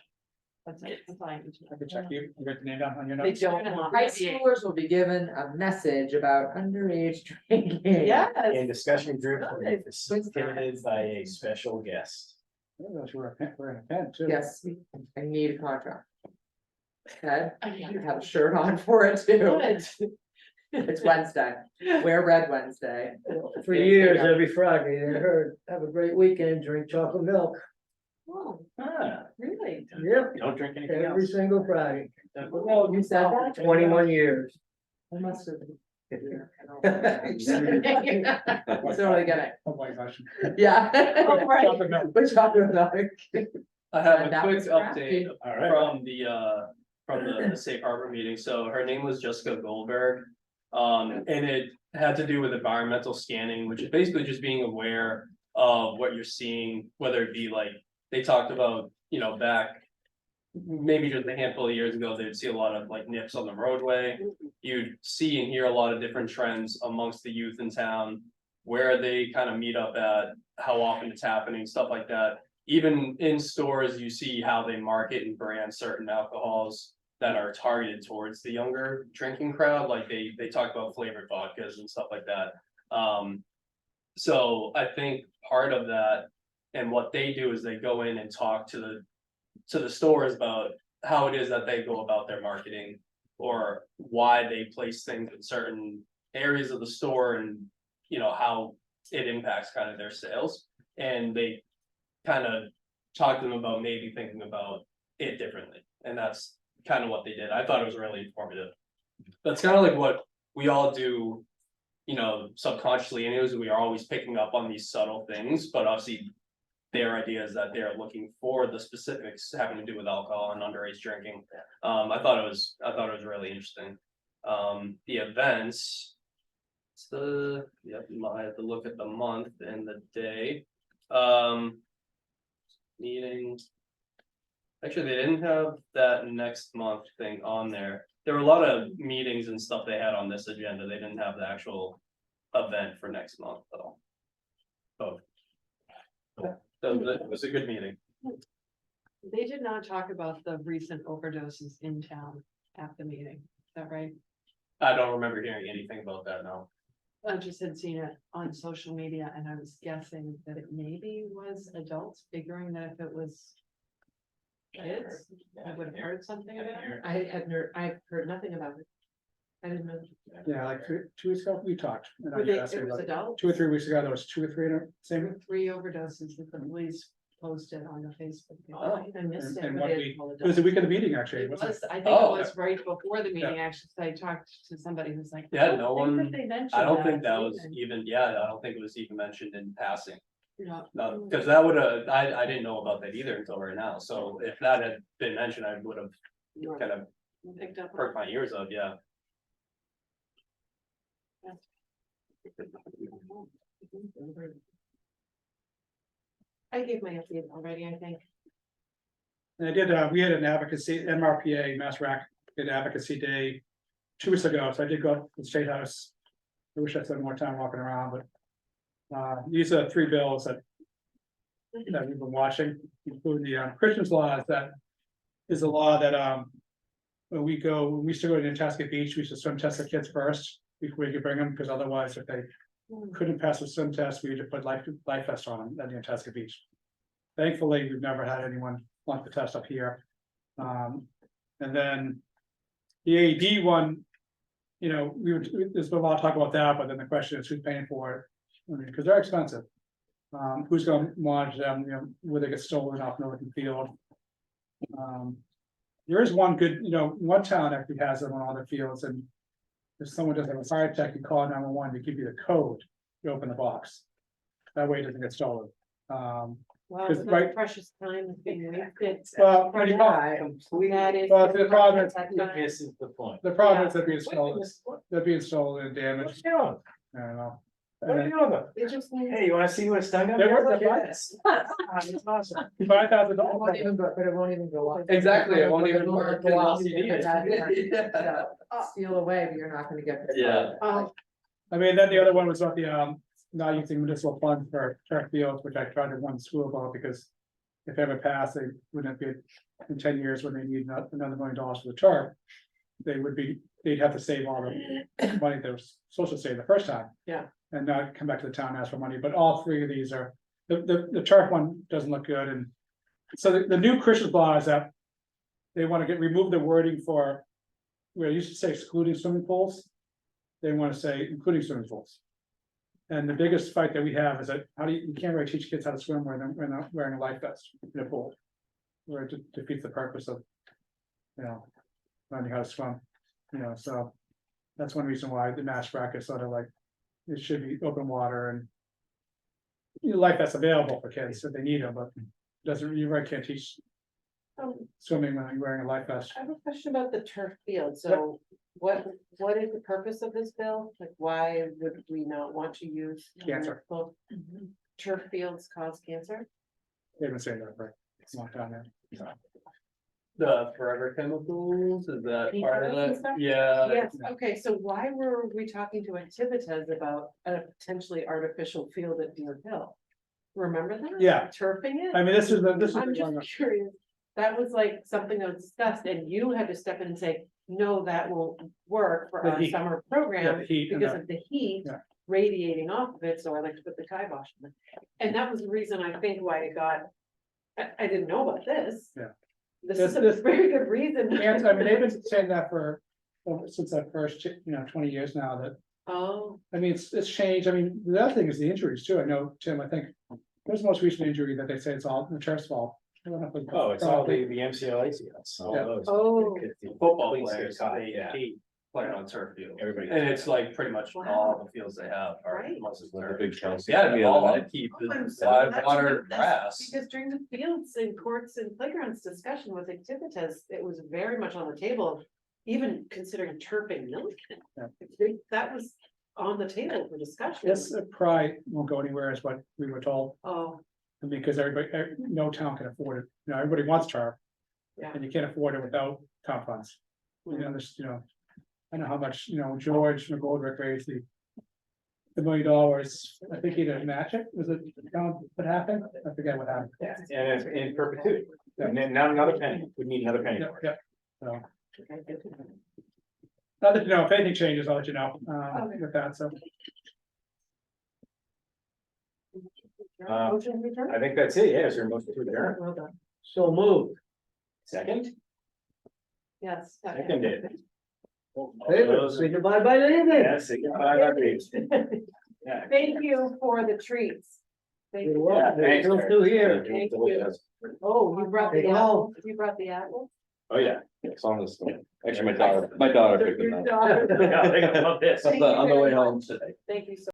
That's it, that's all I need to know. I can check you got the name down on your They notes. don't High want. High schoolers will be given a message about underage drinking. Yes. And discussion driven, Good. facilitated by a special guest. Yeah, those were in a pen too. Yes, I need a contract. Ted, I you have a shirt on for it too. Good. It's Wednesday. Wear red Wednesday. For years, every Friday, they heard, have a great weekend, drink chocolate milk. Oh, Ah, really? Yep, don't drink anything every else. single Friday, No, you said that? 21 years. I must have. Exactly. Totally get it. Oh my gosh. Yeah. Oh, right. Chocolate milk. Which chocolate milk? I have And a that quick was crafty. update All right. from the Safe Harbor meeting, so her name was Jessica Goldberg. And it had to do with environmental scanning, which is basically just being aware of what you're seeing, whether it be like, they talked about, back. Maybe just a handful of years ago, they'd see a lot of like nips on the roadway. You'd see and hear a lot of different trends amongst the youth in town. Where they kind of meet up at, how often it's happening, stuff like that. Even in stores, you see how they market and brand certain alcohols that are targeted towards the younger drinking crowd, like they talk about flavored vodkas and stuff like that. So I think part of that, and what they do is they go in and talk to the stores about how it is that they go about their marketing, or why they place things in certain areas of the store, and how it impacts kind of their sales. And they kind of talk to them about maybe thinking about it differently, and that's kind of what they did. I thought it was really informative. That's kind of like what we all do, subconsciously anyways. We are always picking up on these subtle things, but obviously their idea is that they're looking for the specifics having to do with alcohol and underage drinking. I thought it was really interesting. The events. I have to look at the month and the day. Meeting. Actually, they didn't have that next month thing on there. There were a lot of meetings and stuff they had on this agenda. They didn't have the actual event for next month though. Oh. It was a good meeting. They did not talk about the recent overdoses in town at the meeting, is that right? I don't remember hearing anything about that now. I just had seen it on social media, and I was guessing that it maybe was adults, figuring that if it was kids, I would have heard something about it. I've heard nothing about it. I didn't know. Yeah, like 2 weeks ago, we talked. And I Were they, asked her it was about- adult? 2 or 3 weeks ago, there was 2 or 3 in the same. 3 overdoses that the police posted on the Facebook. page. Oh, I missed it. And but one they week, all it was the week of the meeting, actually. It wasn't was, I think Oh, it was right before the meeting, actually, 'cause I talked to somebody who's like. Yeah, "I no don't think one- that they mentioned I don't think that either." was even, yeah, I don't think it was even mentioned in passing. Yeah. No, because that would have, I didn't know about that either until right now, so if that had been mentioned, I would have kind of Picked up. perked my ears up, yeah. I gave my update already, I think. And I did, we had an advocacy, MRPA, Mass Rack, did advocacy day 2 weeks ago, so I did go up to the State House. I wish I spent more time walking around, but. These are 3 bills that we've been watching, including the Christians laws that. Is a law that, when we used to go to Nantasket Beach, we used to swim test the kids first before we could bring them, because otherwise if they. Couldn't pass the swim test, we had to put life vest on them at the Nantasket Beach. Thankfully, we've never had anyone flunk the test up here. And then. The AED one. You know, there's been a lot of talk about that, but then the question is who's paying for it? I mean, because they're expensive. Who's gonna monitor them, you know, where they get stolen off Northern Field? There is one good, you know, one town actually has them on all their fields, and if someone does have a fire attack, you call 911 to give you the code to open the box. That way it doesn't get stolen. Wow, 'Cause that's right- precious time is being wasted. Well, For the that, Completely that is. Well, the problem is- that time. misses the point. problem is they're being stolen, they're being stolen and What damaged, are you doing? I don't know. What are you doing? It just means. Hey, you wanna see what's done? They're worth the Yes. $5,000. It won't even go, but it won't even go up. Exactly, it won't even It work go in up. LCD. It's not even- Yeah. so, Steal away, but you're not gonna get. the Yeah. code. I mean, then the other one was about the not using municipal funds for turf fields, which I tried to warn the school about, because. If they ever pass, they wouldn't be in 10 years when they need another $1 million for the turf. They'd have to save all the money they were supposed to save the first time. Yeah. And not come back to the town and ask for money, but all 3 of these are, the turf one doesn't look good, and. So the new Christian law is that. They want to remove the wording for. Where it used to say excluding swimming pools. They want to say including swimming pools. And the biggest fight that we have is that you can't really teach kids how to swim when they're not wearing a life vest in a pool. Where it defeats the purpose of. You know, learning how to swim, you know, so. That's one reason why the Mass Rack is sort of like, it should be open water and. You know, life that's available for kids if they need them, but you really can't teach swimming when you're wearing a life vest. I have a question about the turf field, so what is the purpose of this bill? Like, why would we not want to use? Cancer. Turf fields cause cancer? They've been saying that for a long time now. The forever chemicals, is that part of PFAS and it? stuff? Yeah. Yes, okay, so why were we talking to Activitas about a potentially artificial field at Deer Hill? Remember that? Yeah. Turfing it? I mean, this is. I'm one of- just curious, that was like something that was discussed, and you had to step in and say, no, that won't work for The our heat. summer Yeah, program. the heat and Because the- of the heat Yeah. radiating off of it, so I like to put the kibosh on it. And that was the reason I think why it got, I didn't know about this. Yeah. This is a This- very good reason. And I mean, they've been saying that since that first, 20 years now that, Oh, I mean, it's changed. I mean, the other thing is the injuries too. I know, Tim, I think. What's the most recent injury that they say it's all the turf's fault? I don't know if Oh, it's all the MCL, ACLs, all Yeah. those. Oh. Football Police get players, caught, they yeah. hate playing on turf field. Everybody. And it's like pretty much Wow. all the fields they have are Right. mostly The turf. big Chelsea. Yeah, the all other I keep I'm is so live glad to water know this, grass. Because during the fields and courts and playgrounds discussion with Activitas, it was very much on the table. Even considering turfing Milliken. Yeah. That was on the table for discussion. This probably won't go anywhere is what we were told, Oh, because no town can afford it. Everybody wants turf. Yeah. And you can't afford it without town funds. I know how much, George McGoldrick raised the $1 million. I think he didn't match it. Was it, what happened? I forget what happened. Yeah, and it's in perpetuity. And then not another penny, we need another penny. Yeah, for it. yeah. So, okay, good to know. if anything changes, I'll let you know, with that, so. Motion to adjourn? I think that's it, yeah, is there a motion to adjourn? Well done. So moved. Second? Yes. Seconded. Those- We divide by leaving. Yes, yeah. Thank you for the treats. Thank You're you. welcome. Yeah, thanks, Still Mary. two here. Thank you. Oh, you brought Hey, the oh. apple, you brought the apple? Oh, yeah, it's on this, actually, my daughter picked them Your up. daughter. Yeah, they love this. On the way home today. Thank you so